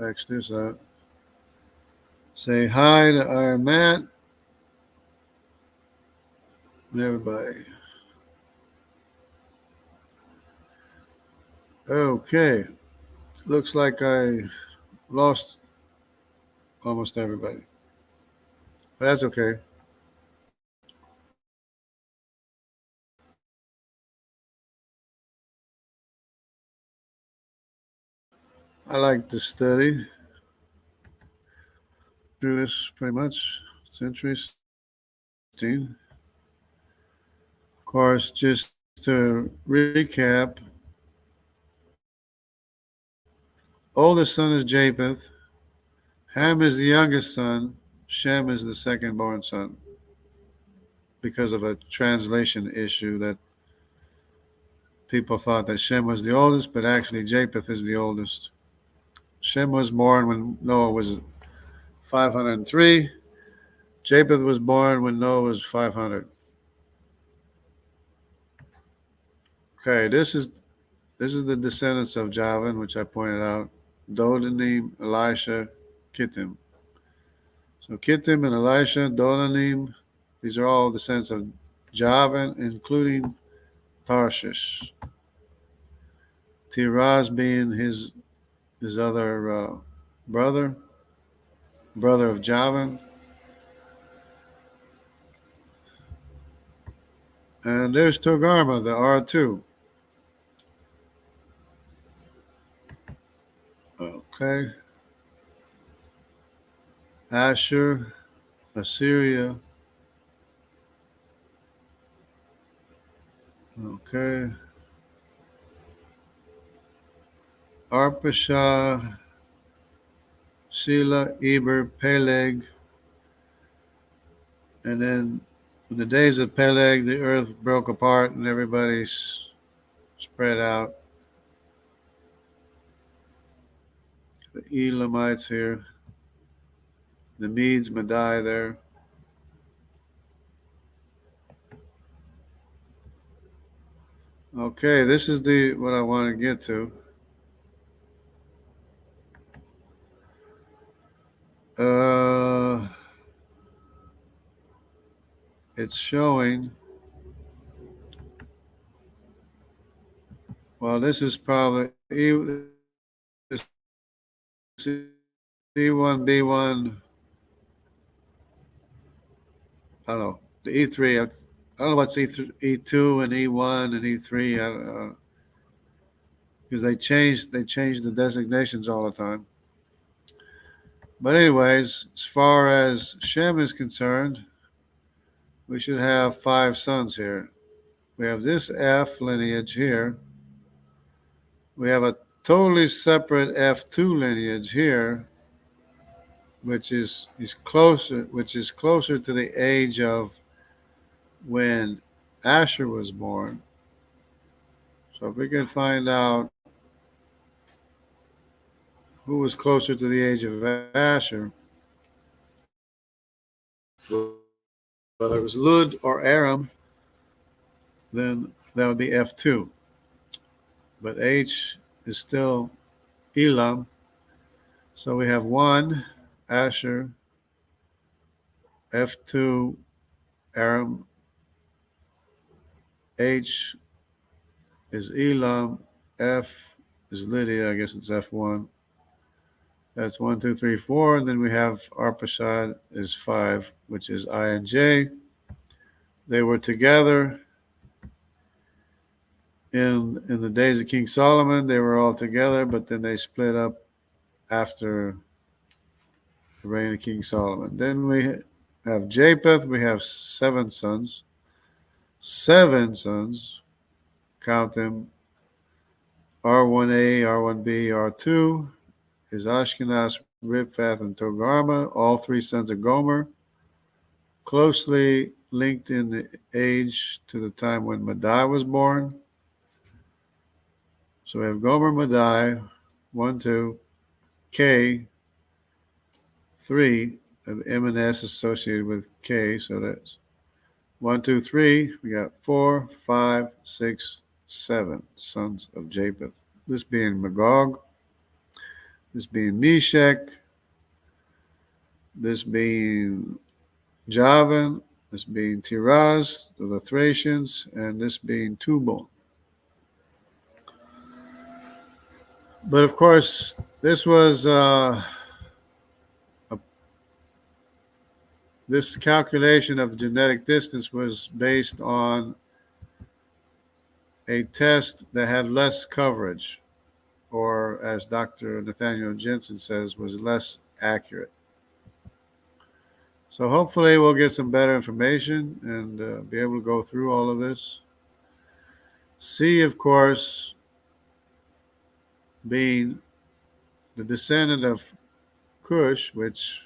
[SPEAKER 1] X this out. Say hi to our Matt and everybody. Okay, looks like I lost almost everybody, but that's okay. I like to study through this pretty much. It's interesting. Of course, just to recap, oldest son is Japheth, Ham is the youngest son, Shem is the second born son because of a translation issue that people thought that Shem was the oldest, but actually Japheth is the oldest. Shem was born when Noah was 503. Japheth was born when Noah was 500. Okay, this is the descendants of Javan, which I pointed out. Dodanim, Elisha, Kittim. So Kittim and Elisha, Dodanim, these are all descendants of Javan, including Tarshish. Tiraz being his other brother, brother of Javan. And there's Togarma, the R2. Okay. Asher, Assyria. Okay. Arpachshad, Shelah, Eber, Peleg. And then in the days of Peleg, the earth broke apart and everybody's spread out. The Elamites here, the Medes, Madai there. Okay, this is the what I want to get to. Uh, it's showing. Well, this is probably E1, B1. I don't know the E3. I don't know what's E2 and E1 and E3. I don't know because they change the designations all the time. But anyways, as far as Shem is concerned, we should have 5 sons here. We have this F lineage here. We have a totally separate F2 lineage here, which is closer to the age of when Asher was born. So if we can find out who was closer to the age of Asher, whether it was Lud or Aram, then that would be F2. But H is still Elam. So we have 1 Asher, F2 Aram, H is Elam, F is Lydia. I guess it's F1. That's 1, 2, 3, 4. And then we have Arpachshad is 5, which is I and J. They were together in the days of King Solomon. They were all together, but then they split up after the reign of King Solomon. Then we have Japheth. We have 7 sons. 7 sons. Count them. R1A, R1B, R2 is Ashkenaz, Riphath, and Togarma, all 3 sons of Gomer, closely linked in the age to the time when Madai was born. So we have Gomer, Madai, 1, 2, K, 3, of M and S associated with K. So that's 1, 2, 3. We got 4, 5, 6, 7 sons of Japheth. This being Magog, this being Meshach, this being Javan, this being Tiraz, the Thracians, and this being Tubal. But of course, this was this calculation of genetic distance was based on a test that had less coverage, or as Dr. Nathaniel Jensen says, was less accurate. So hopefully we'll get some better information and be able to go through all of this. C, of course, being the descendant of Cush, which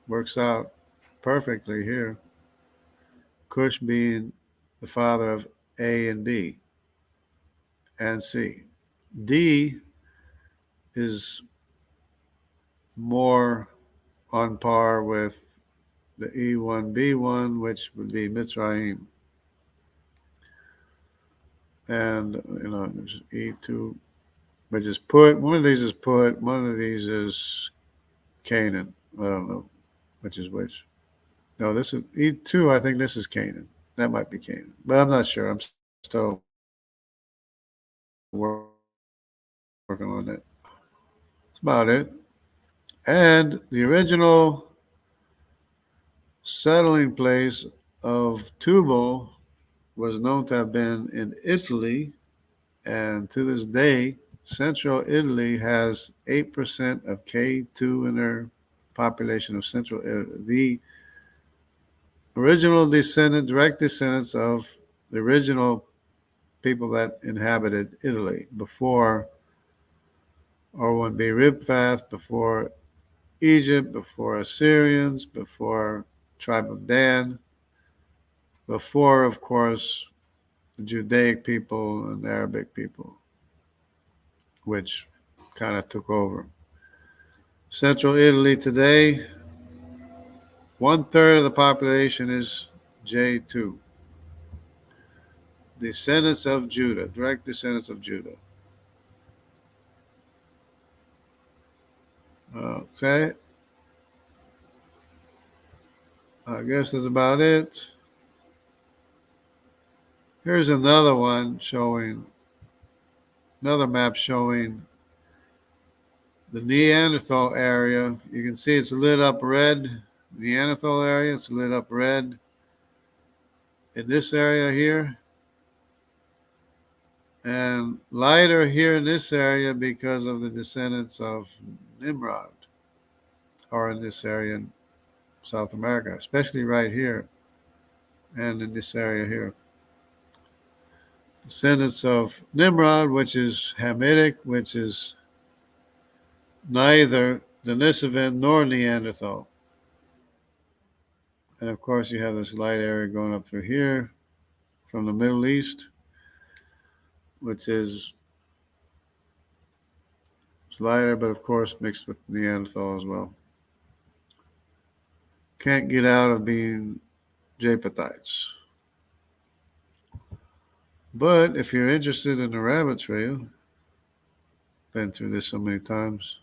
[SPEAKER 1] works out perfectly here. Cush being the father of A and B and C. D is more on par with the E1B1, which would be Mitzrayim. And, there's E2, which is Put. One of these is Put. One of these is Canaan. I don't know which is which. No, this is E2. I think this is Canaan. That might be Canaan. But I'm not sure. I'm still working on it. That's about it. And the original settling place of Tubal was known to have been in Italy, and to this day, Central Italy has 8% of K2 in their population of Central Italy. The original direct descendants of the original people that inhabited Italy before Or1B Ribfath, before Egypt, before Assyrians, before tribe of Dan, before, of course, the Judaic people and the Arabic people, which kind of took over. Central Italy today, 1/3 of the population is J2. Descendants of Judah, direct descendants of Judah. Okay. I guess that's about it. Here's another one showing, another map showing the Neanderthal area. You can see it's lit up red. Neanderthal area, it's lit up red. In this area here, and lighter here in this area because of the descendants of Nimrod, or in this area in South America, especially right here and in this area here. Descendants of Nimrod, which is Hamitic, which is neither Denisovan nor Neanderthal. And of course, you have this light area going up through here from the Middle East, which is lighter, but of course mixed with Neanderthal as well. Can't get out of being Japhethites. But if you're interested in the rabbit trail, been through this so many times.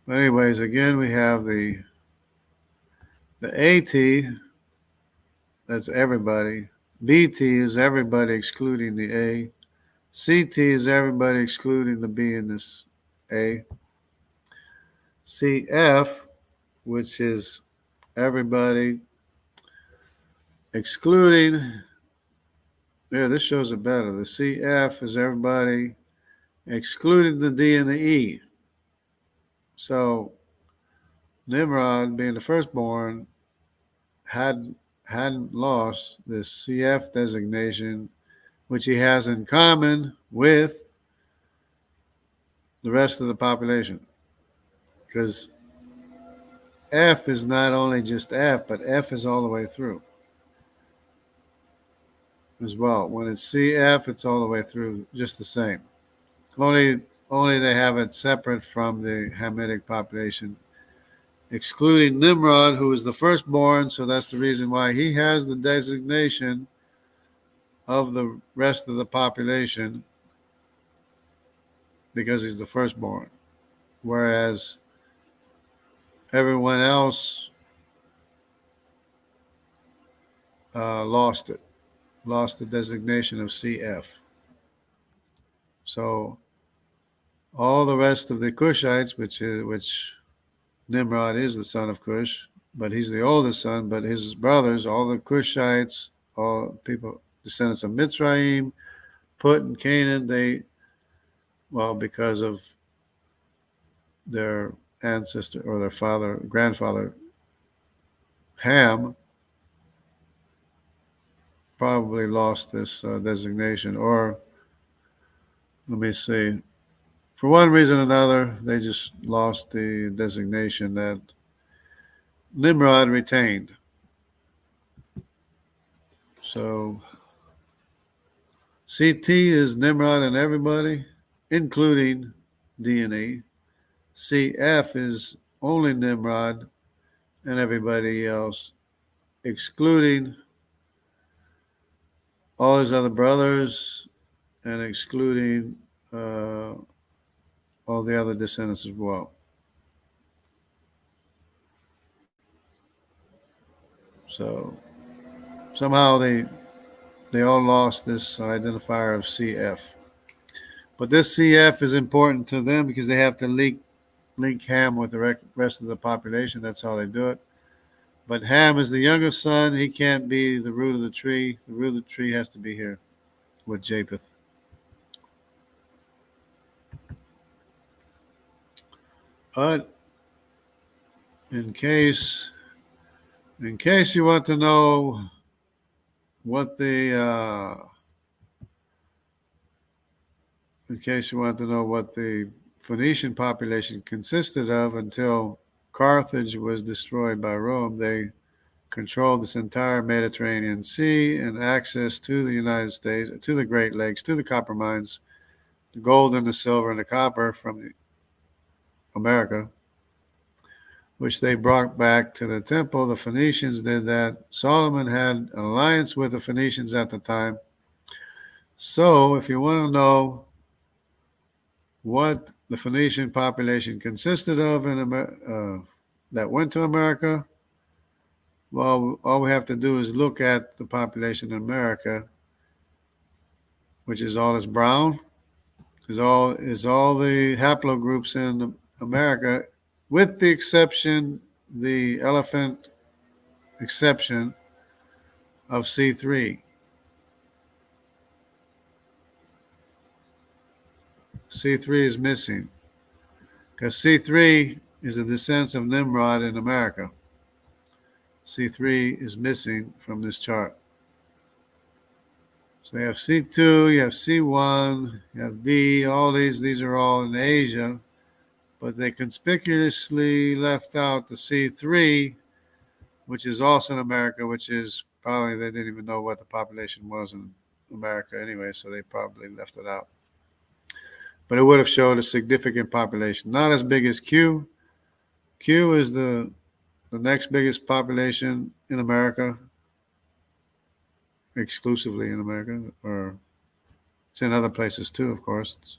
[SPEAKER 1] But anyways, again, we have the AT, that's everybody. BT is everybody excluding the A. CT is everybody excluding the B in this A. CF, which is everybody excluding, there, this shows it better. The CF is everybody excluding the D and the E. So Nimrod, being the firstborn, hadn't lost this CF designation, which he has in common with the rest of the population. Because F is not only just F, but F is all the way through as well. When it's CF, it's all the way through just the same. Only they have it separate from the Hamitic population excluding Nimrod, who is the firstborn. So that's the reason why he has the designation of the rest of the population, because he's the firstborn. Whereas everyone else lost it, lost the designation of CF. So all the rest of the Cushites, which Nimrod is the son of Cush, but he's the oldest son. But his brothers, all the Cushites, all people descendants of Mitzrayim, Put and Canaan, because of their ancestor or their grandfather Ham, probably lost this designation. Or let me see, for one reason or another, they just lost the designation that Nimrod retained. So CT is Nimrod and everybody, including DNA. CF is only Nimrod and everybody else, excluding all his other brothers and excluding all the other descendants as well. So somehow they all lost this identifier of CF. But this CF is important to them because they have to link Ham with the rest of the population. That's how they do it. But Ham is the youngest son. He can't be the root of the tree. The root of the tree has to be here with Japheth. But in case you want to know what the Phoenician population consisted of until Carthage was destroyed by Rome, they controlled this entire Mediterranean Sea and access to the United States, to the Great Lakes, to the copper mines, the gold and the silver and the copper from America, which they brought back to the temple. The Phoenicians did that. Solomon had an alliance with the Phoenicians at the time. So if you want to know what the Phoenician population consisted of that went to America, well, all we have to do is look at the population in America, which is all this brown, is all the haplogroups in America, with the elephant exception of C3. C3 is missing because C3 is a descendant of Nimrod in America. C3 is missing from this chart. So you have C2, you have C1, you have D, all these are all in Asia, but they conspicuously left out the C3, which is also in America, which is probably they didn't even know what the population was in America anyway, so they probably left it out. But it would have showed a significant population, not as big as Q. Q is the next biggest population in America, exclusively in America, or it's in other places too, of course.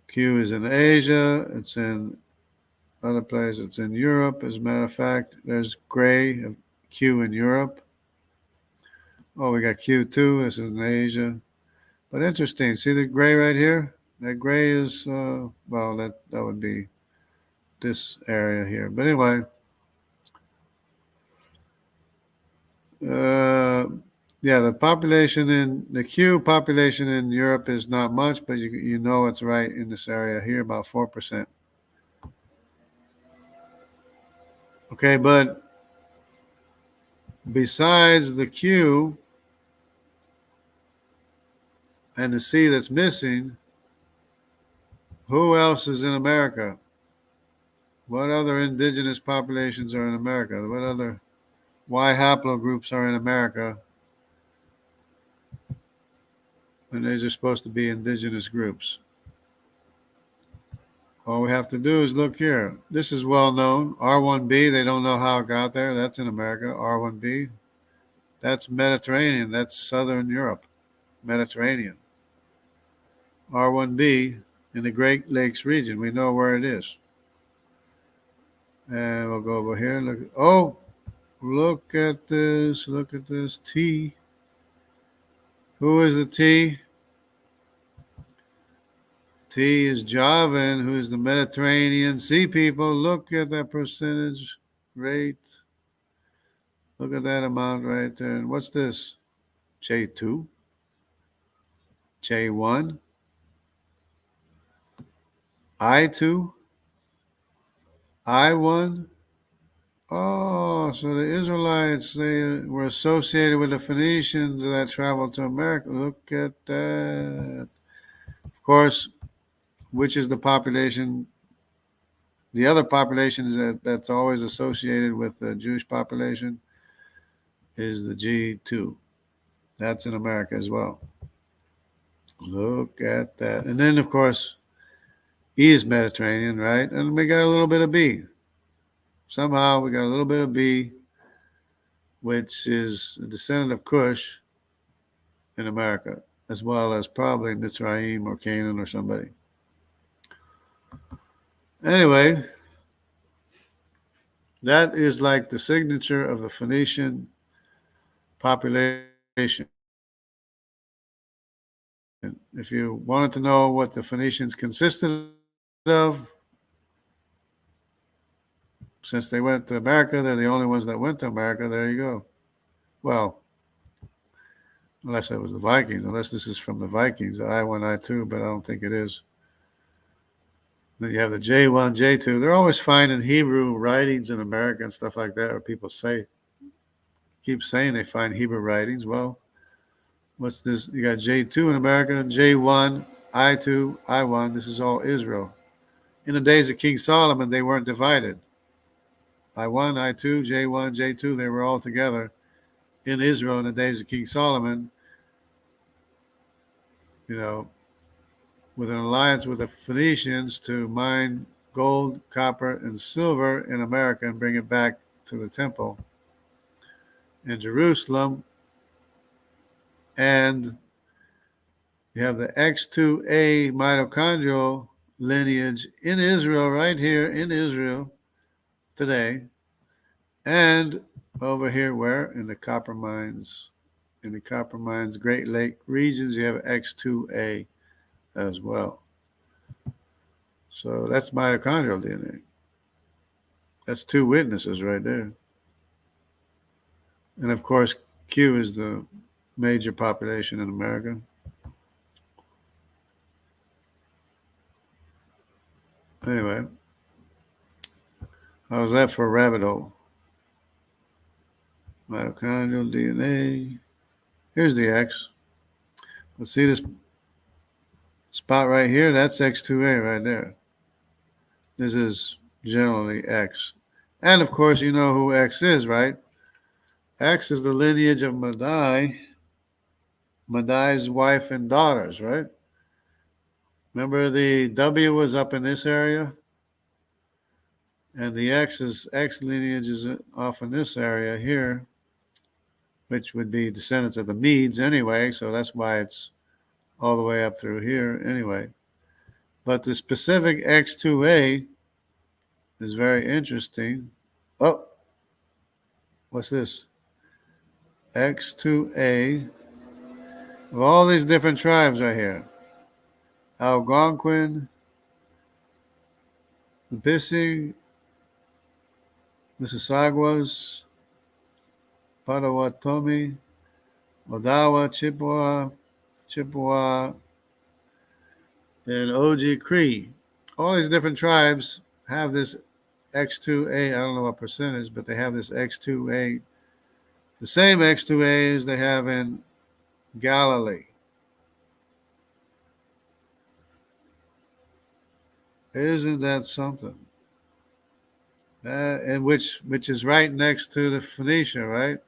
[SPEAKER 1] Q is in Asia, it's in other places, it's in Europe. As a matter of fact, there's gray of Q in Europe. Oh, we got Q2, this is in Asia. But interesting, see the gray right here? That gray is, that would be this area here. But anyway, the population in the Q population in Europe is not much, but you know it's right in this area here, about 4%. Okay, but besides the Q and the C that's missing, who else is in America? What other indigenous populations are in America? What other Y haplogroups are in America? And these are supposed to be indigenous groups. All we have to do is look here. This is well known. R1b, they don't know how it got there. That's in America. R1b, that's Mediterranean. That's Southern Europe. Mediterranean. R1b in the Great Lakes region. We know where it is. And we'll go over here. Look. Oh, look at this. Look at this. T. Who is the T? T is Javan, who is the Mediterranean Sea people. Look at that percentage rate. Look at that amount right there. And what's this? J2, J1, I2, I1. Oh, so the Israelites, they were associated with the Phoenicians that traveled to America. Look at that. Of course, which is the population? The other population that's always associated with the Jewish population is the G2. That's in America as well. Look at that. And then, of course, E is Mediterranean, right? And we got a little bit of B. Somehow we got a little bit of B, which is a descendant of Cush in America, as well as probably Mitzrayim or Canaan or somebody. Anyway, that is like the signature of the Phoenician population. If you wanted to know what the Phoenicians consisted of, since they went to America, they're the only ones that went to America. There you go. Well, unless it was the Vikings, unless this is from the Vikings, I1, I2, but I don't think it is. Then you have the J1, J2. They're always finding Hebrew writings in America and stuff like that, or people keep saying they find Hebrew writings. Well, what's this? You got J2 in America, J1, I2, I1. This is all Israel. In the days of King Solomon, they weren't divided. I1, I2, J1, J2, they were all together in Israel in the days of King Solomon, you know, with an alliance with the Phoenicians to mine gold, copper, and silver in America and bring it back to the temple in Jerusalem. And you have the X2A mitochondrial lineage in Israel, right here in Israel today. And over here, where? In the copper mines. In the copper mines, Great Lake regions, you have X2A as well. So that's mitochondrial DNA. That's two witnesses right there. And of course, Q is the major population in America. Anyway, how's that for a rabbit hole? Mitochondrial DNA. Here's the X. Let's see this spot right here. That's X2A right there. This is generally X. And of course, you know who X is, right? X is the lineage of Madai, Madai's wife and daughters, right? Remember the W was up in this area? And the X lineage is off in this area here, which would be descendants of the Medes anyway, so that's why it's all the way up through here anyway. But the specific X2A is very interesting. Oh, what's this? X2A of all these different tribes right here. Algonquin, the Bissig, Mississaugas, Potawatomi, Odawa, Chippewa, and Oji Cree. All these different tribes have this X2A. I don't know what percentage, but they have this X2A. The same X2A as they have in Galilee. Isn't that something? And which is right next to the Phoenicia, right?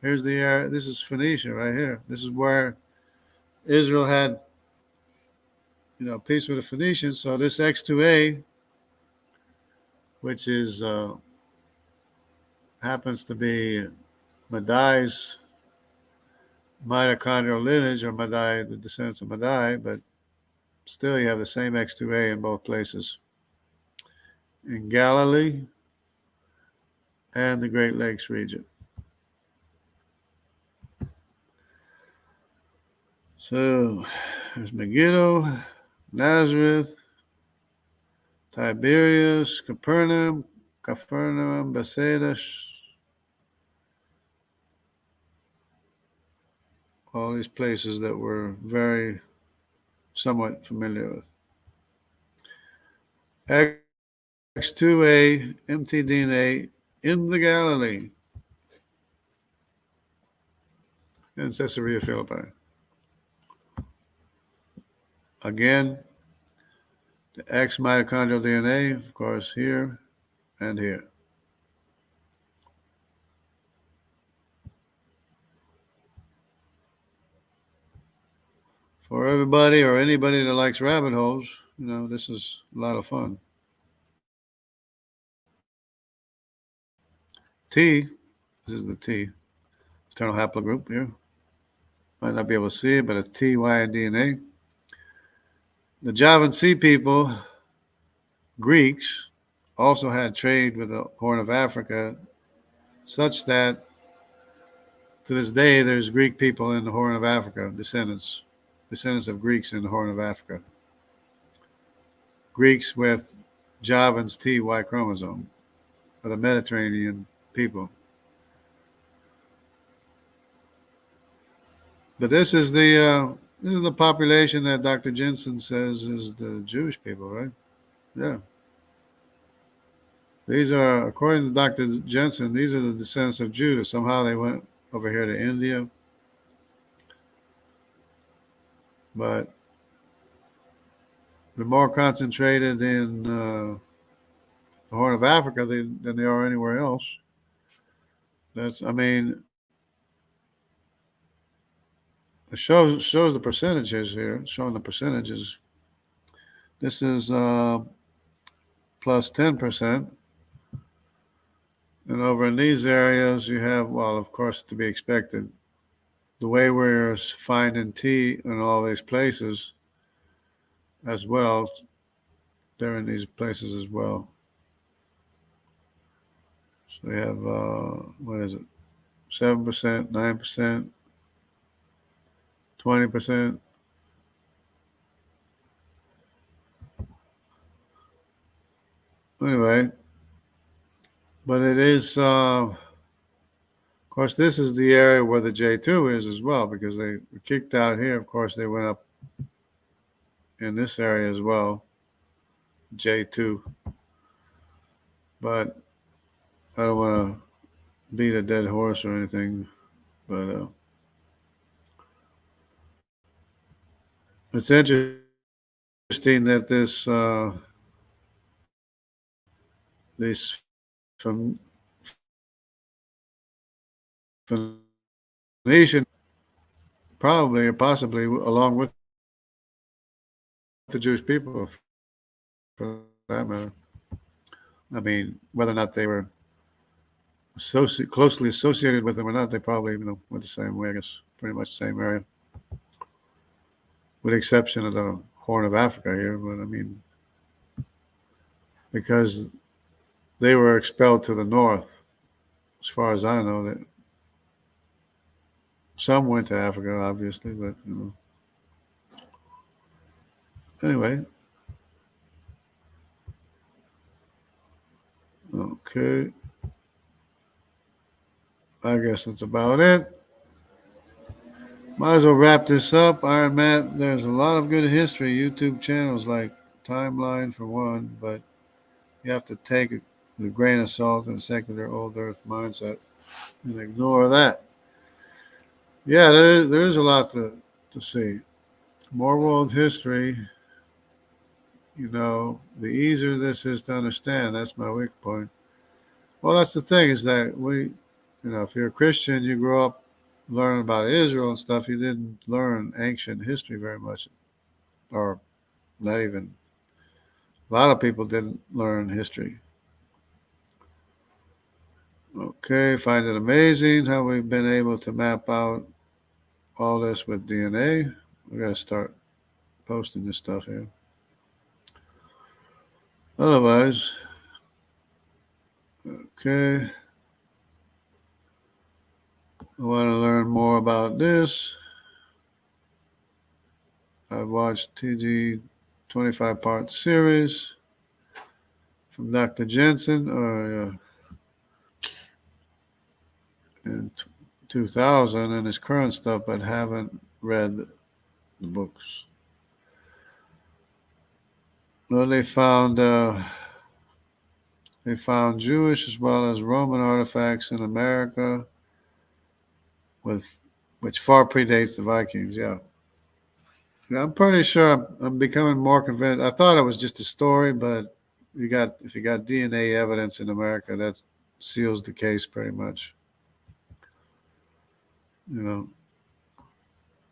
[SPEAKER 1] Here's the area. This is Phoenicia right here. This is where Israel had, peace with the Phoenicians. So this X2A, which is happens to be Madai's mitochondrial lineage, or Madai, the descendants of Madai, but still you have the same X2A in both places, in Galilee and the Great Lakes region. So there's Megiddo, Nazareth, Tiberias, Capernaum, Bethsaida, all these places that we're very somewhat familiar with. X2A, mtDNA in the Galilee and Caesarea Philippi. Again, the X mitochondrial DNA, of course, here and here. For everybody or anybody that likes rabbit holes, this is a lot of fun. T, this is the T, fraternal haplogroup here. Might not be able to see it, but it's T, Y, and DNA. The Javan Sea people, Greeks, also had trade with the Horn of Africa, such that to this day there's Greek people in the Horn of Africa, descendants of Greeks in the Horn of Africa. Greeks with Javan's T-Y chromosome, or the Mediterranean people. But this is the population that Dr. Jensen says is the Jewish people, right? Yeah. These are, according to Dr. Jensen, these are the descendants of Judah. Somehow they went over here to India. But they're more concentrated in the Horn of Africa than they are anywhere else. It shows the percentages here, showing the percentages. This is plus 10%. And over in these areas, you have, well, of course, to be expected, the way we're finding T in all these places as well, they're in these places as well. So we have, what is it, 7%, 9%, 20%. Anyway, but it is, of course, this is the area where the J2 is as well, because they were kicked out here. Of course, they went up in this area as well, J2. But I don't want to beat a dead horse or anything, but it's interesting that these Phoenician, probably or possibly along with the Jewish people, for that matter. I mean, whether or not they were closely associated with them or not, they probably went the same way. I guess pretty much the same area, with the exception of the Horn of Africa here. But I mean, because they were expelled to the north, as far as I know, that some went to Africa, obviously, but anyway. Okay. I guess that's about it. Might as well wrap this up. Iron Matt, there's a lot of good history. YouTube channels like Timeline for one, but you have to take it with a grain of salt and a secular old earth mindset and ignore that. Yeah, there is a lot to see. More world history, the easier this is to understand. That's my weak point. Well, that's the thing, is that if you're a Christian, you grow up learning about Israel and stuff. You didn't learn ancient history very much, or Not even a lot of people didn't learn history. Okay, find it amazing how we've been able to map out all this with DNA. We got to start posting this stuff here. Otherwise, okay, I want to learn more about this. I've watched TG 25-part series from Dr. Jensen in 2000 and his current stuff, but haven't read the books. Well, they found Jewish as well as Roman artifacts in America, with which far predates the Vikings. Yeah, I'm pretty sure I'm becoming more convinced. I thought it was just a story, but if you got DNA evidence in America, that seals the case pretty much. You know,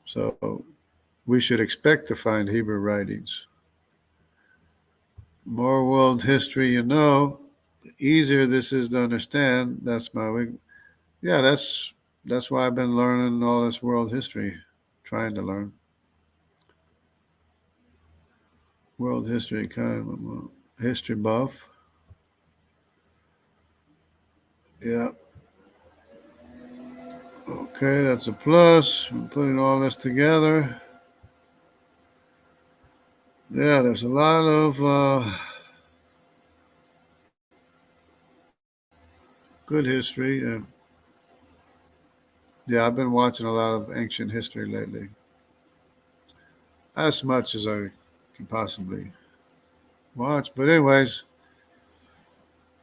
[SPEAKER 1] so we should expect to find Hebrew writings. More world history you know, the easier this is to understand. That's my week. Yeah, that's why I've been learning all this world history, trying to learn world history. Kind of a history buff. Yeah. Okay, that's a plus. I'm putting all this together. Yeah, there's a lot of good history. And yeah, I've been watching a lot of ancient history lately, as much as I can possibly watch. But anyways,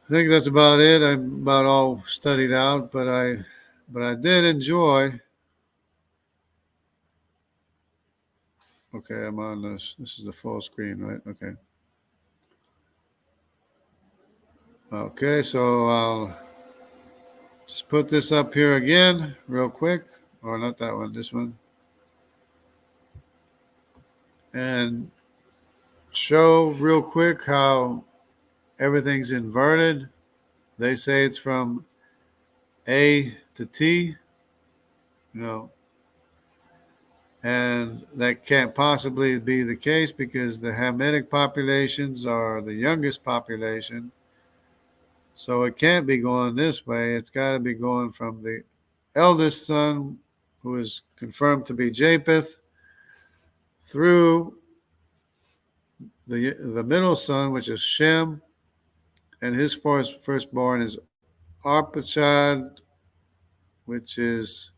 [SPEAKER 1] I think that's about it. I'm about all studied out, but I did enjoy. Okay, I'm on this. This is the full screen, right? Okay. Okay, so I'll just put this up here again, real quick, or not that one, this one, and show real quick how everything's inverted. They say it's from A to T, you know, and that can't possibly be the case because the Hamitic populations are the youngest population. So it can't be going this way. It's got to be going from the eldest son, who is confirmed to be Japheth, through the middle son, which is Shem, and his firstborn is Arpachshad, which is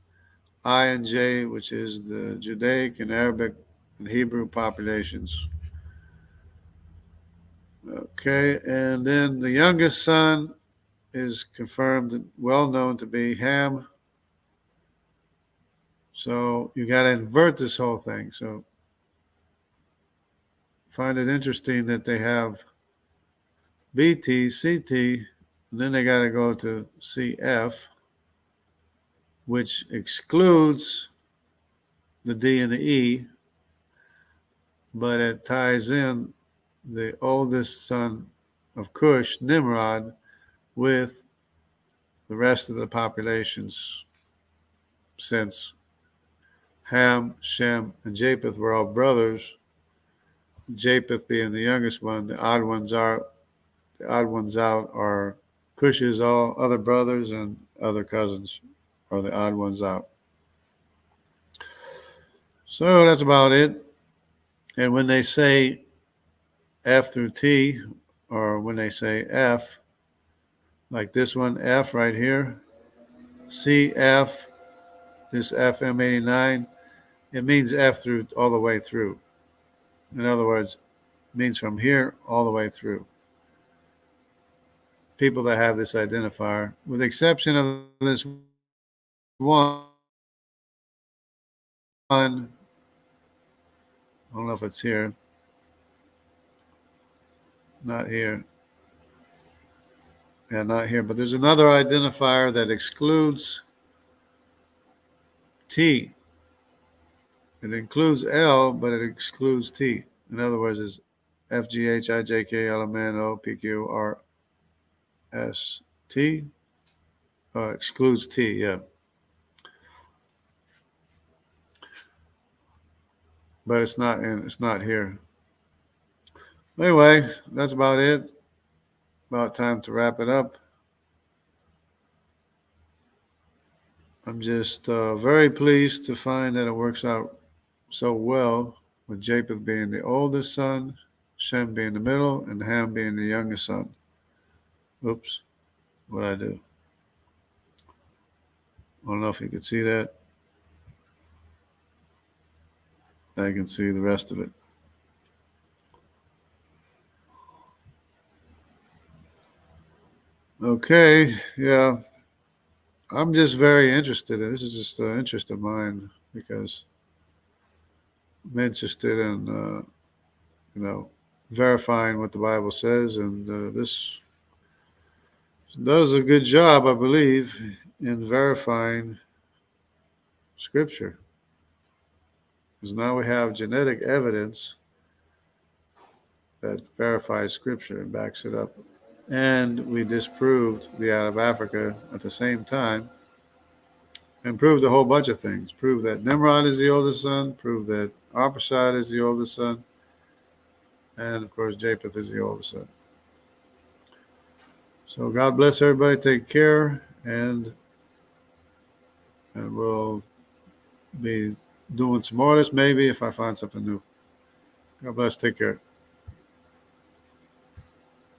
[SPEAKER 1] I and J, which is the Judaic and Arabic and Hebrew populations. Okay, and then the youngest son is confirmed and well known to be Ham. So you got to invert this whole thing. So find it interesting that they have BT, CT, and then they got to go to CF, which excludes the D and the E, but it ties in the oldest son of Cush, Nimrod, with the rest of the populations, since Ham, Shem, and Japheth were all brothers. Japheth being the youngest one, the odd ones out are Cush's all other brothers and other cousins are the odd ones out. So that's about it. And when they say F through T, or when they say F, like this one, F right here, CF, this FM89, it means F through all the way through. In other words, it means from here all the way through. People that have this identifier, with the exception of this one, I don't know if it's here, not here. Yeah, not here, but there's another identifier that excludes T. It includes L, but it excludes T. In other words, it's FGHIJKLMNOPQRST. Excludes T, yeah. But it's not here. Anyway, that's about it. About time to wrap it up. I'm just very pleased to find that it works out so well, with Japheth being the oldest son, Shem being the middle, and Ham being the youngest son. Oops, what did I do? I don't know if you can see that. I can see the rest of it. Okay, yeah. I'm just very interested. This is just an interest of mine because I'm interested in, verifying what the Bible says, and this does a good job, I believe, in verifying Scripture. Because now we have genetic evidence that verifies Scripture and backs it up. And we disproved the out of Africa at the same time and proved a whole bunch of things. Proved that Nimrod is the oldest son, proved that Arpachshad is the oldest son, and of course Japheth is the oldest son. So God bless everybody. Take care, and we'll be doing some more of this maybe if I find something new. God bless. Take care.